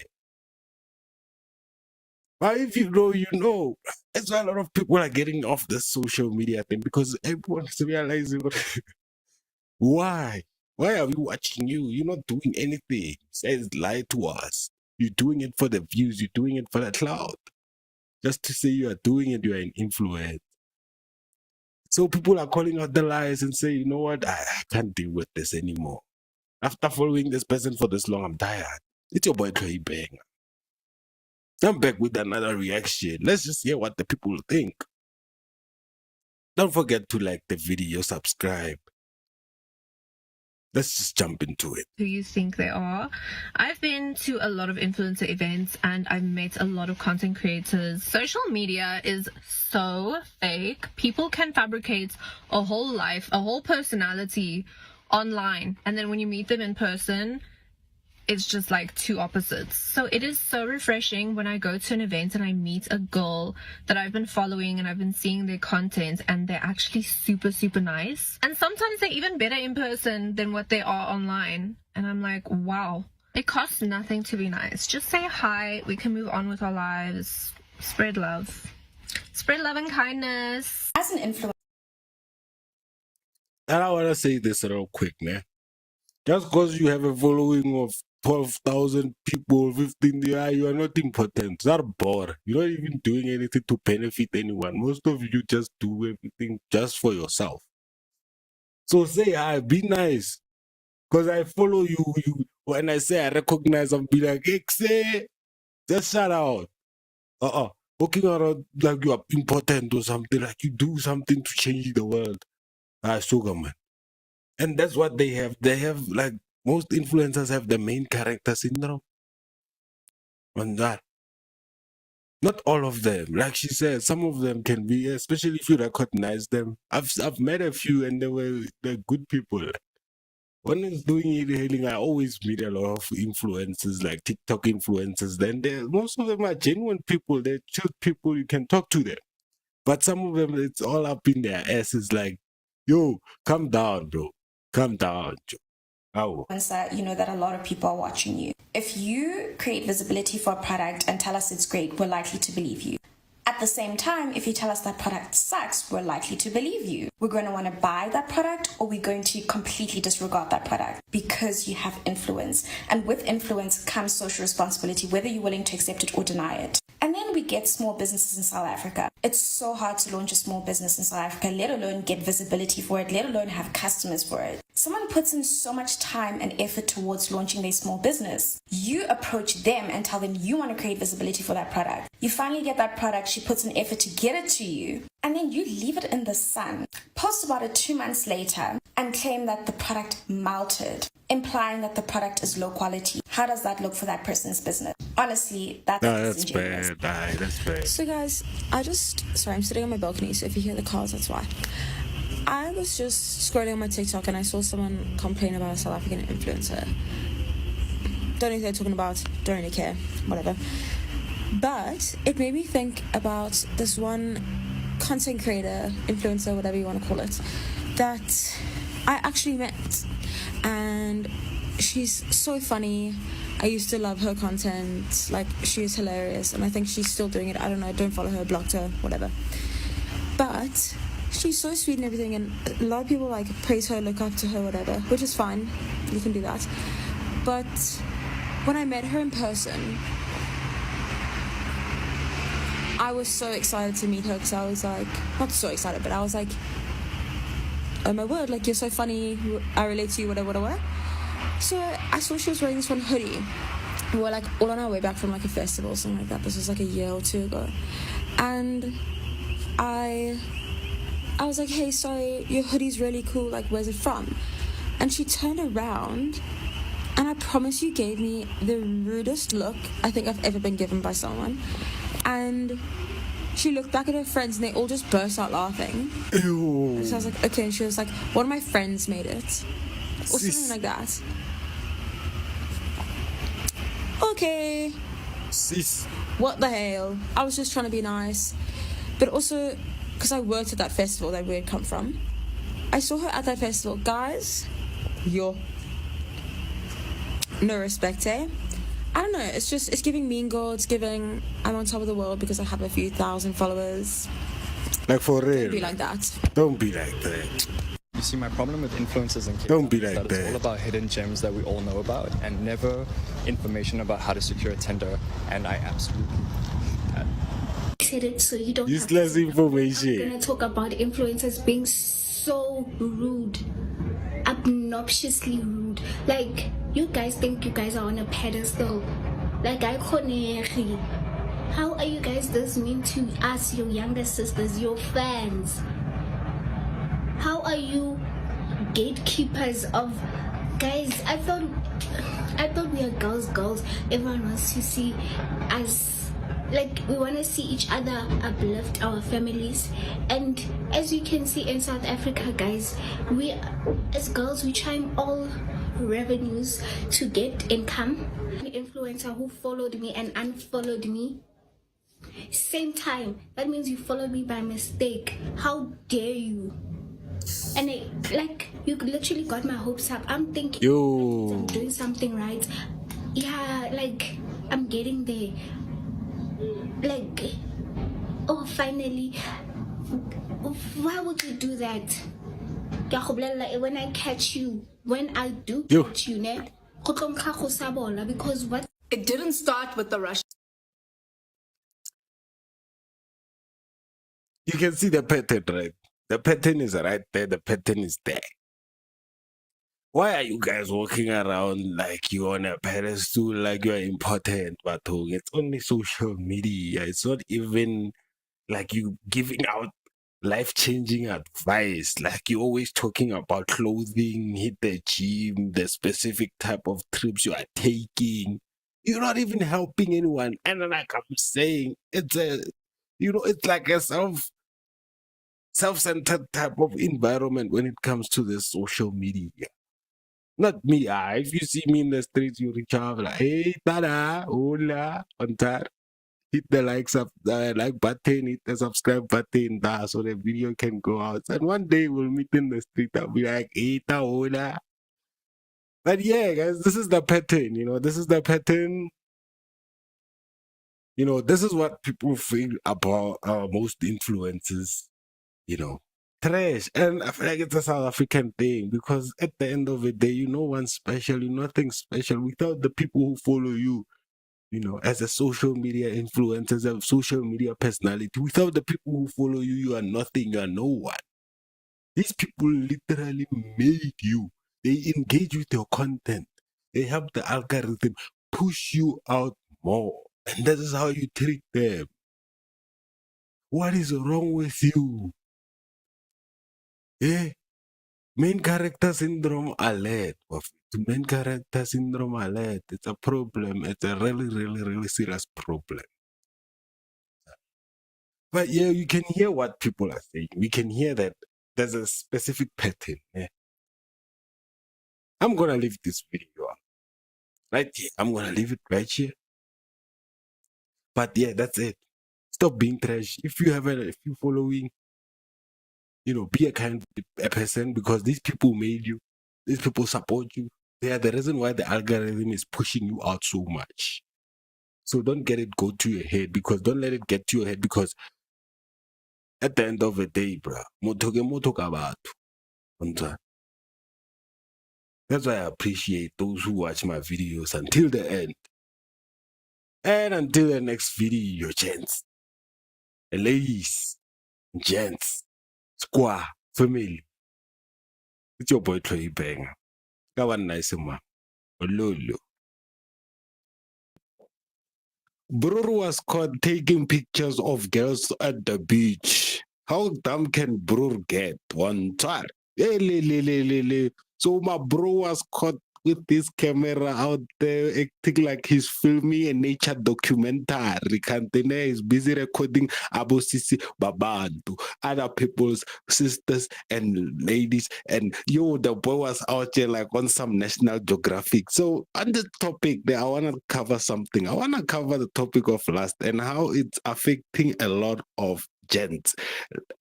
But if you know, you know. That's why a lot of people are getting off the social media thing, because everyone's realizing why? Why are we watching you? You're not doing anything. Says lie to us. You're doing it for the views. You're doing it for the cloud. Just to say you are doing it, you are an influencer. So people are calling out the lies and say, you know what, I can't deal with this anymore. After following this person for this long, I'm tired. It's your boy Toy Bang. I'm back with another reaction. Let's just hear what the people think. Don't forget to like the video, subscribe. Let's just jump into it. Who you think they are. I've been to a lot of influencer events and I've met a lot of content creators. Social media is so fake. People can fabricate a whole life, a whole personality online, and then when you meet them in person, it's just like two opposites. So it is so refreshing when I go to an event and I meet a girl that I've been following and I've been seeing their content and they're actually super, super nice. And sometimes they're even better in person than what they are online. And I'm like, wow, it costs nothing to be nice. Just say hi. We can move on with our lives. Spread love. Spread love and kindness. As an influencer. And I want to say this real quick, man. Just because you have a following of 12,000 people, 15, you are not important. It's not bored. You're not even doing anything to benefit anyone. Most of you just do everything just for yourself. So say hi, be nice. Because I follow you. When I say I recognize, I'll be like, say, just shout out. walking around like you are important or something, like you do something to change the world. Sugar man. And that's what they have. They have like most influencers have the main character syndrome. On that. Not all of them. Like she said, some of them can be, especially if you recognize them. I've met a few and they're good people. When I was doing e-hailing, I always meet a lot of influencers, like TikTok influencers. Then most of them are genuine people. They're true people. You can talk to them. But some of them, it's all up in their asses. Like, yo, calm down, bro. Calm down, Joe. Oh. Once that you know that a lot of people are watching you. If you create visibility for a product and tell us it's great, we're likely to believe you. At the same time, if you tell us that product sucks, we're likely to believe you. We're going to want to buy that product, or we're going to completely disregard that product because you have influence. And with influence comes social responsibility, whether you're willing to accept it or deny it. And then we get small businesses in South Africa. It's so hard to launch a small business in South Africa, let alone get visibility for it, let alone have customers for it. Someone puts in so much time and effort towards launching their small business. You approach them and tell them you want to create visibility for that product. You finally get that product, she puts an effort to get it to you, and then you leave it in the sun, post about it 2 months later, and claim that the product melted, implying that the product is low quality. How does that look for that person's business? Honestly, that's bad. That's bad. So guys, sorry, I'm sitting on my balcony, so if you hear the cars, that's why. I was just scrolling on my TikTok and I saw someone complain about a South African influencer. Don't know who they're talking about, don't really care, whatever. But it made me think about this one content creator, influencer, whatever you want to call it, that I actually met. And she's so funny. I used to love her content. Like, she is hilarious. And I think she's still doing it. I don't know. I don't follow her, blocked her, whatever. But she's so sweet and everything. And a lot of people, like, praise her, look up to her, whatever. Which is fine. You can do that. But when I met her in person, I was so excited to meet her because I was like, not so excited, but I was like, oh my word, like, you're so funny, I relate to you, whatever. So I saw she was wearing this one hoodie. We were like all on our way back from like a festival or something like that. This was like a year or two ago. And I was like, hey, sorry, your hoodie's really cool, like, where's it from? And she turned around and I promise you gave me the rudest look I think I've ever been given by someone. And she looked back at her friends and they all just burst out laughing. Ew. And so I was like, okay. And she was like, one of my friends made it. Or something like that. Okay. Sis. What the hell? I was just trying to be nice. But also, because I worked at that festival that we had come from, I saw her at that festival. Guys, no respect, eh? I don't know, it's giving mean girl, it's giving I'm on top of the world because I have a few thousand followers. Like, for real. Don't be like that. Don't be like that. You see, my problem with influencers and don't be like that. It's all about hidden gems that we all know about and never information about how to secure a tender, and I absolutely said it so you don't useless information. I'm gonna talk about influencers being so rude, obnoxiously rude. Like, you guys think you guys are on a pedestal. Like, I can't. How are you guys this mean to us, your younger sisters, your fans? How are you gatekeepers of guys? I thought we are girls. Everyone wants to see us, like, we want to see each other uplift our families. And as you can see in South Africa, guys, we as girls, we try all revenues to get income. An influencer who followed me and unfollowed me same time, that means you followed me by mistake. How dare you? And you literally got my hopes up. I'm thinking I'm doing something right. Yeah, like, I'm getting there. Like, oh, finally. Why would you do that? When I catch you, when I do catch you, because what? It didn't start with the Russian. You can see the pattern, right? The pattern is right there. The pattern is there. Why are you guys walking around like you're on a pedestal, like you're important, but it's only social media. It's not even like you giving out life-changing advice. Like you're always talking about clothing, hit the gym, the specific type of trips you are taking. You're not even helping anyone. And like I'm saying, it's it's like a self-centered type of environment when it comes to the social media. Not me. If you see me in the streets, you reach out like, hey, tada, hola, on that. Hit the like button, hit the subscribe button, so the video can go out. And one day we'll meet in the street. I'll be like, hey, hola. But yeah, guys, this is the pattern. This is the pattern. This is what people feel about most influencers. Trash. And I feel like it's a South African thing because at the end of the day, you're no one special, you're nothing special without the people who follow you, as a social media influencer, as a social media personality. Without the people who follow you, you are nothing, you are no one. These people literally made you. They engage with your content. They help the algorithm push you out more. And that is how you treat them. What is wrong with you? Main character syndrome alert. Main character syndrome alert. It's a problem. It's a really, really, really serious problem. But yeah, you can hear what people are saying. We can hear that there's a specific pattern. I'm gonna leave this video right here. I'm gonna leave it right here. But yeah, that's it. Stop being trash. If you're following, be a kind person because these people made you. These people support you. They are the reason why the algorithm is pushing you out so much. So don't let it go to your head don't let it get to your head because at the end of the day, bruh, that's why I appreciate those who watch my videos until the end. And until the next video, gents, ladies, gents, squaw, family. It's your boy Troy Banger. Have a nice man. Ololo. Bror was caught taking pictures of girls at the beach. How dumb can Bror get? One time. So my bro was caught with this camera out there acting like he's filming a nature documentary. Kantene is busy recording Abosisi Babantu, other people's sisters and ladies. And the boy was out there like on some National Geographic. So on the topic there, I want to cover something. I want to cover the topic of lust and how it's affecting a lot of gents.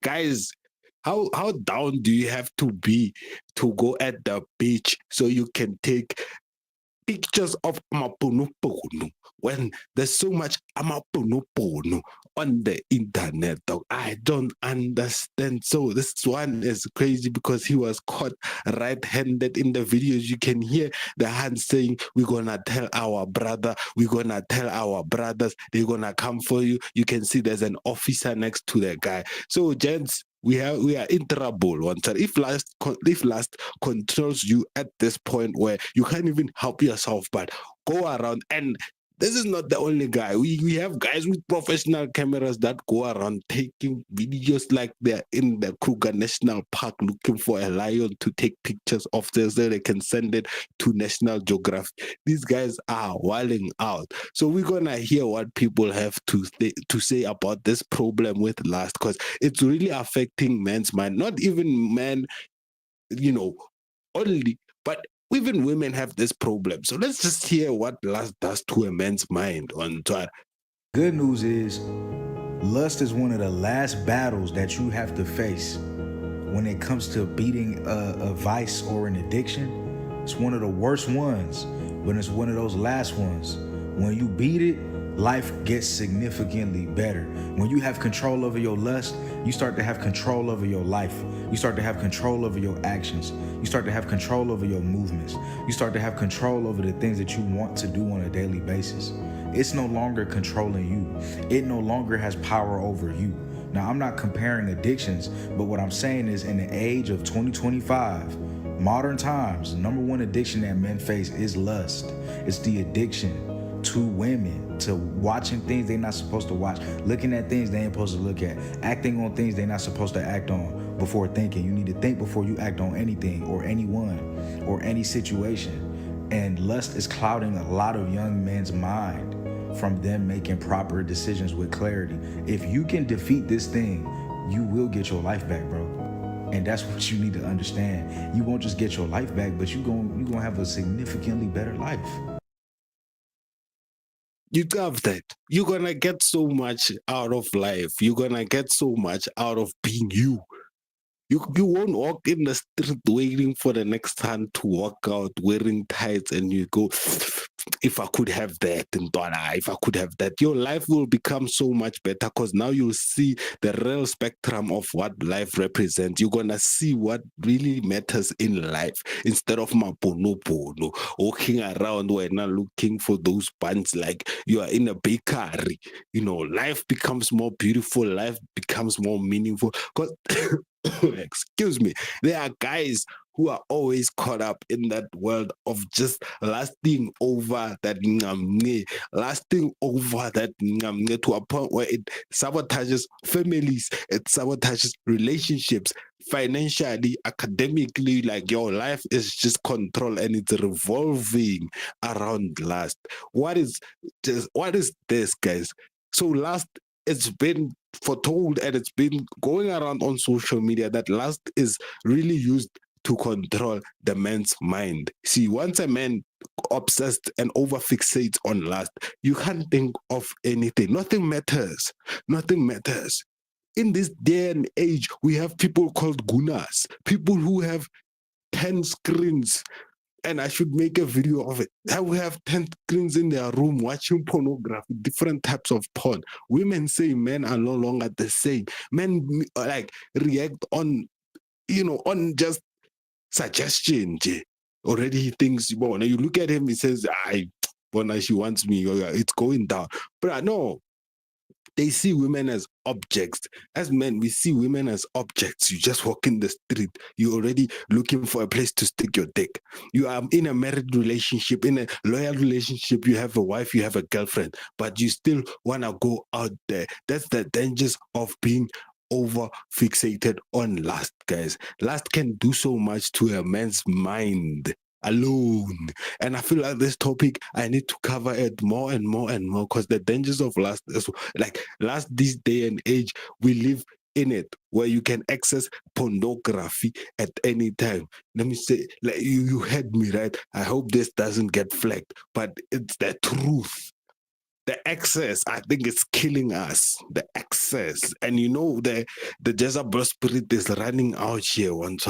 Guys, how down do you have to be to go at the beach so you can take pictures of amapunupono when there's so much amapunupono on the internet, dog? I don't understand. So this one is crazy because he was caught right-handed in the videos. You can hear the hand saying, we're gonna tell our brother, we're gonna tell our brothers, they're gonna come for you. You can see there's an officer next to the guy. So gents, we are in trouble. If lust controls you at this point where you can't even help yourself, but go around, and this is not the only guy. We have guys with professional cameras that go around taking videos like they're in the Kruger National Park looking for a lion to take pictures of this so they can send it to National Geographic. These guys are wilding out. So we're gonna hear what people have to say about this problem with lust, because it's really affecting men's mind. Not even men, only, but even women have this problem. So let's just hear what lust does to a man's mind on Twitter. Good news is, lust is one of the last battles that you have to face when it comes to beating a vice or an addiction. It's one of the worst ones, but it's one of those last ones. When you beat it, life gets significantly better. When you have control over your lust, you start to have control over your life. You start to have control over your actions. You start to have control over your movements. You start to have control over the things that you want to do on a daily basis. It's no longer controlling you. It no longer has power over you. Now, I'm not comparing addictions, but what I'm saying is in the age of 2025, Modern times, the number one addiction that men face is lust. It's the addiction to women, to watching things they're not supposed to watch, looking at things they ain't supposed to look at, acting on things they're not supposed to act on before thinking. You need to think before you act on anything or anyone or any situation. And lust is clouding a lot of young men's mind from them making proper decisions with clarity. If you can defeat this thing, you will get your life back, bro. And that's what you need to understand. You won't just get your life back, but you're gonna have a significantly better life. You have that. You're gonna get so much out of life. You're gonna get so much out of being you. You won't walk in the street waiting for the next time to walk out wearing tights and you go, if I could have that, and if I could have that. Your life will become so much better because now you'll see the real spectrum of what life represents. You're gonna see what really matters in life instead of mapono walking around when not looking for those buns like you are in a bakery. Life becomes more beautiful, life becomes more meaningful because excuse me, there are guys who are always caught up in that world of just lasting over that to a point where it sabotages families, it sabotages relationships, financially, academically. Like your life is just control and it's revolving around lust. What is this, guys? So lust, it's been foretold and it's been going around on social media that lust is really used to control the man's mind. See, once a man obsessed and over fixates on lust, you can't think of anything. Nothing matters. Nothing matters. In this day and age, we have people called gunas, people who have 10 screens. And I should make a video of it. I will have 10 screens in their room watching pornography, different types of porn. Women say men are no longer the same. Men react on, on just suggestion. Already he thinks, when you look at him, he says, she wants me, it's going down. But no, they see women as objects. As men, we see women as objects. You just walk in the street, you're already looking for a place to stick your dick. You are in a married relationship, in a loyal relationship, you have a wife, you have a girlfriend, but you still want to go out there. That's the dangers of being over fixated on lust, guys. Lust can do so much to a man's mind alone. And I feel like this topic, I need to cover it more and more and more because the dangers of lust is lust this day and age, we live in it where you can access pornography at any time. Let me say, you heard me, right? I hope this doesn't get flagged, but it's the truth. The excess, I think it's killing us. The excess. And the Jezebel spirit is running out here once.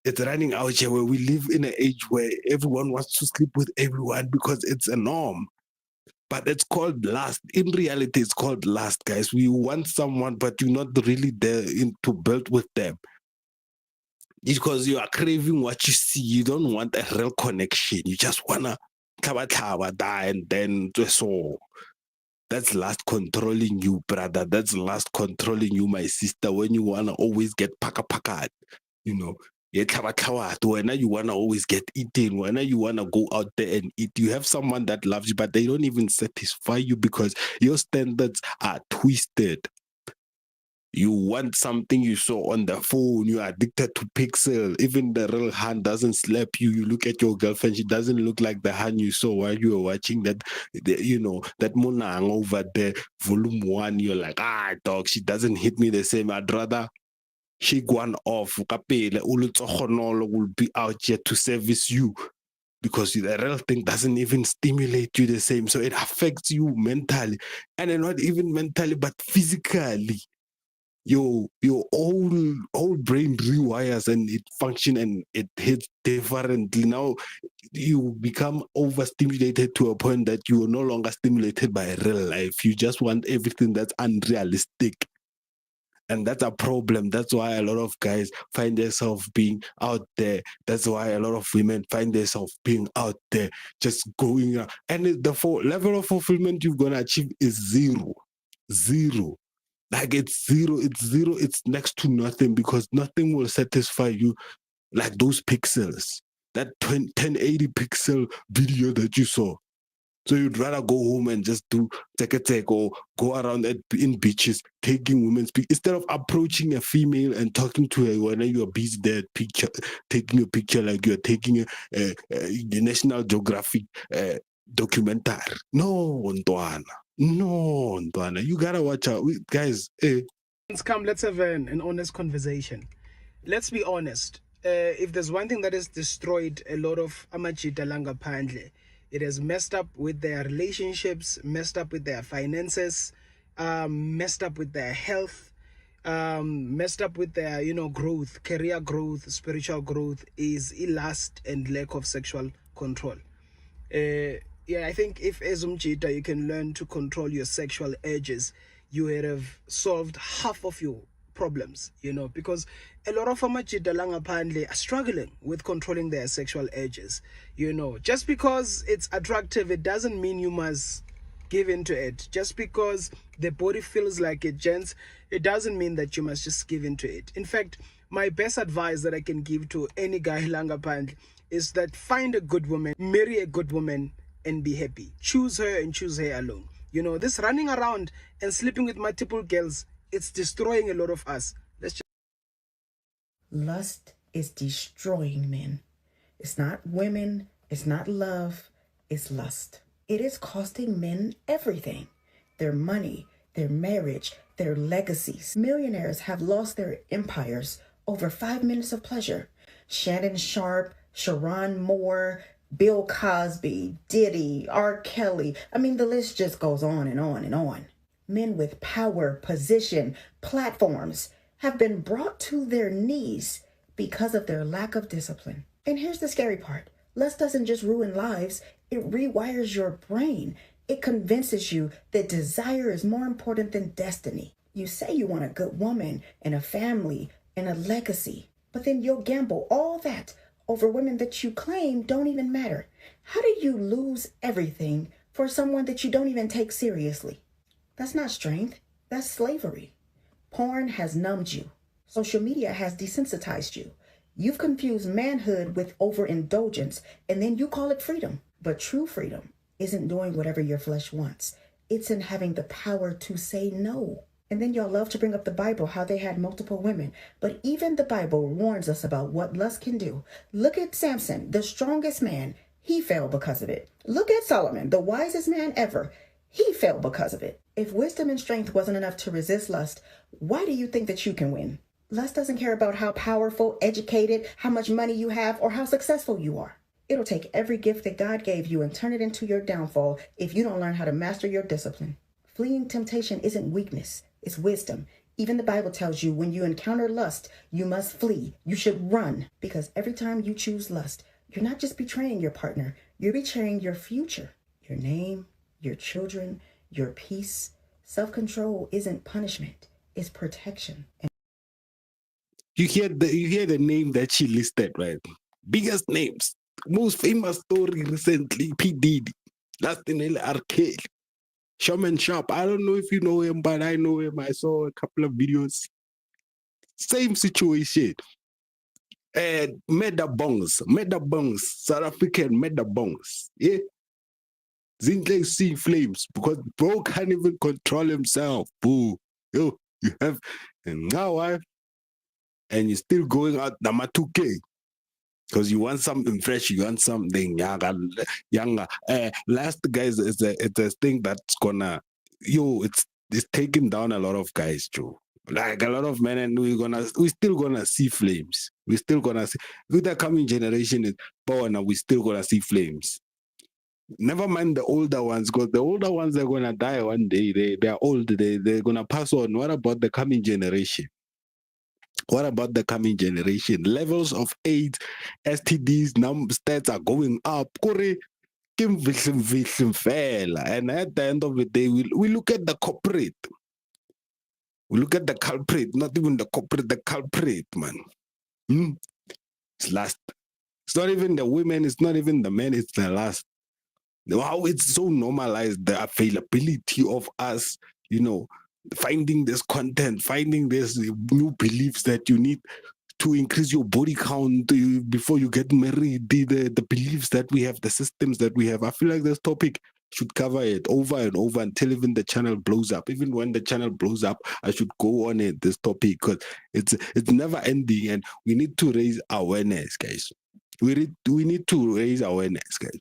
It's running out here where we live in an age where everyone wants to sleep with everyone because it's a norm. But it's called lust. In reality, it's called lust, guys. We want someone, but you're not really there to build with them. Because you are craving what you see. You don't want a real connection. You just want to die and then so. That's lust controlling you, brother. That's lust controlling you, my sister, when you want to always get paka. When you want to always get eaten, when you want to go out there and eat, you have someone that loves you, but they don't even satisfy you because your standards are twisted. You want something you saw on the phone, you're addicted to pixel. Even the real hand doesn't slap you. You look at your girlfriend, she doesn't look like the hand you saw while you were watching that, that Monang over there, volume 1. You're like, dog, she doesn't hit me the same. I'd rather shake one off. Will be out here to service you because the real thing doesn't even stimulate you the same. So it affects you mentally, and then not even mentally, but physically. Your whole brain rewires and it functions and it hits differently. Now you become overstimulated to a point that you are no longer stimulated by real life. You just want everything that's unrealistic. And that's a problem. That's why a lot of guys find themselves being out there. That's why a lot of women find themselves being out there, just going out. And the level of fulfillment you're going to achieve is zero. Zero. Like it's zero. It's next to nothing because nothing will satisfy you like those pixels, that 1080 pixel video that you saw. So you'd rather go home and just do teke or go around in beaches taking women's pictures instead of approaching a female and talking to her when you're busy there picture, taking a picture like you're taking a National Geographic documentary. No, Ndwana. You gotta watch out. Guys, Come, let's have an honest conversation. Let's be honest. If there's one thing that has destroyed a lot of amajita langa pandle, it has messed up with their relationships, messed up with their finances, messed up with their health, messed up with their, growth, career growth, spiritual growth, is lust and lack of sexual control. I think if as umjita you can learn to control your sexual urges, you would have solved half of your problems, because a lot of amajita langaphandle are struggling with controlling their sexual urges. Just because it's attractive, it doesn't mean you must give into it. Just because the body feels like it, gents, it doesn't mean that you must just give into it. In fact, my best advice that I can give to any guy langaphandle is that find a good woman, marry a good woman, and be happy. Choose her and choose her alone. This running around and sleeping with multiple girls, it's destroying a lot of us. Lust is destroying men. It's not women, it's not love, it's lust. It is costing men everything. Their money, their marriage, their legacies. Millionaires have lost their empires over 5 minutes of pleasure. Shannon Sharp, Sharon Moore, Bill Cosby, Diddy, R. Kelly. I mean, the list just goes on and on and on. Men with power, position, platforms have been brought to their knees because of their lack of discipline. And here's the scary part. Lust doesn't just ruin lives, it rewires your brain. It convinces you that desire is more important than destiny. You say you want a good woman and a family and a legacy, but then you'll gamble all that over women that you claim don't even matter. How do you lose everything for someone that you don't even take seriously? That's not strength, that's slavery. Porn has numbed you. Social media has desensitized you. You've confused manhood with overindulgence, and then you call it freedom. But true freedom isn't doing whatever your flesh wants. It's in having the power to say no. And then y'all love to bring up the Bible, how they had multiple women. But even the Bible warns us about what lust can do. Look at Samson, the strongest man. He fell because of it. Look at Solomon, the wisest man ever. He fell because of it. If wisdom and strength wasn't enough to resist lust, why do you think that you can win? Lust doesn't care about how powerful, educated, how much money you have, or how successful you are. It'll take every gift that God gave you and turn it into your downfall if you don't learn how to master your discipline. Fleeing temptation isn't weakness, it's wisdom. Even the Bible tells you when you encounter lust, you must flee. You should run, because every time you choose lust, you're not just betraying your partner, you're betraying your future, your name, your children, your peace. Self-control isn't punishment, it's protection. You hear the name that she listed, right? Biggest names. Most famous story recently, P. Diddy. Last in R. Kelly. Shaman Sharp. I don't know if you know him, but I know him. I saw a couple of videos. Same situation. Medabongs, South African Medabongs. Yeah. Zinhle see flames because bro can't even control himself. Boo. Yo, you have a wife and you're still going out number 2K because you want something fresh, you want something younger. Last guys is a thing that's gonna it's taking down a lot of guys too. Like a lot of men, and we're still gonna see flames. We're still gonna see with the coming generation is born, and we're still gonna see flames. Never mind the older ones, because the older ones are gonna die one day. They're old, they're gonna pass on. What about the coming generation? What about the coming generation? Levels of AIDS, STDs, stats are going up. And at the end of the day, we look at the corporate. We look at the culprit, not even the corporate, the culprit, man. It's lust. It's not even the women, it's not even the men, it's the lust. How it's so normalized, the availability of us, finding this content, finding this new beliefs that you need to increase your body count before you get married, the beliefs that we have, the systems that we have. I feel like this topic should cover it over and over until even the channel blows up. Even when the channel blows up, I should go on it, this topic, because it's never ending, and we need to raise awareness, guys. We need to raise awareness, guys.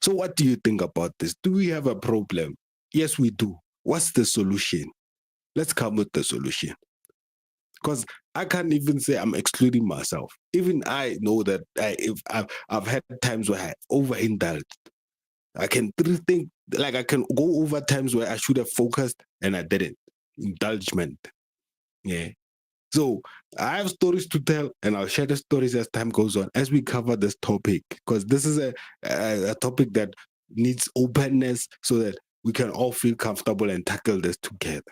So what do you think about this? Do we have a problem? Yes, we do. What's the solution? Let's come with the solution. Because I can't even say I'm excluding myself. Even I know that I've had times where I overindulged. I can think, like I can go over times where I should have focused and I didn't. Indulgement. Yeah. So I have stories to tell, and I'll share the stories as time goes on, as we cover this topic, because this is a topic that needs openness so that we can all feel comfortable and tackle this together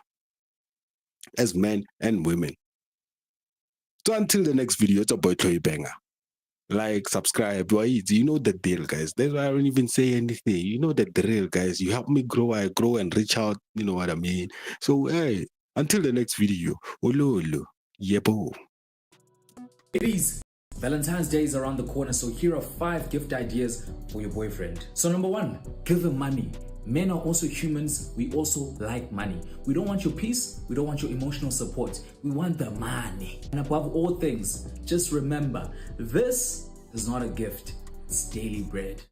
as men and women. So until the next video, it's a boy Chloe Banger. Like, subscribe, you know the deal, guys. That's why I don't even say anything. You know the drill, guys. You help me grow, I grow and reach out. You know what I mean? So, hey, until the next video, olo. Yebo. Ladies, Valentine's Day is around the corner, so here are 5 gift ideas for your boyfriend. So number 1, give him money. Men are also humans. We also like money. We don't want your peace. We don't want your emotional support. We want the money. And above all things, just remember, this is not a gift. It's daily bread.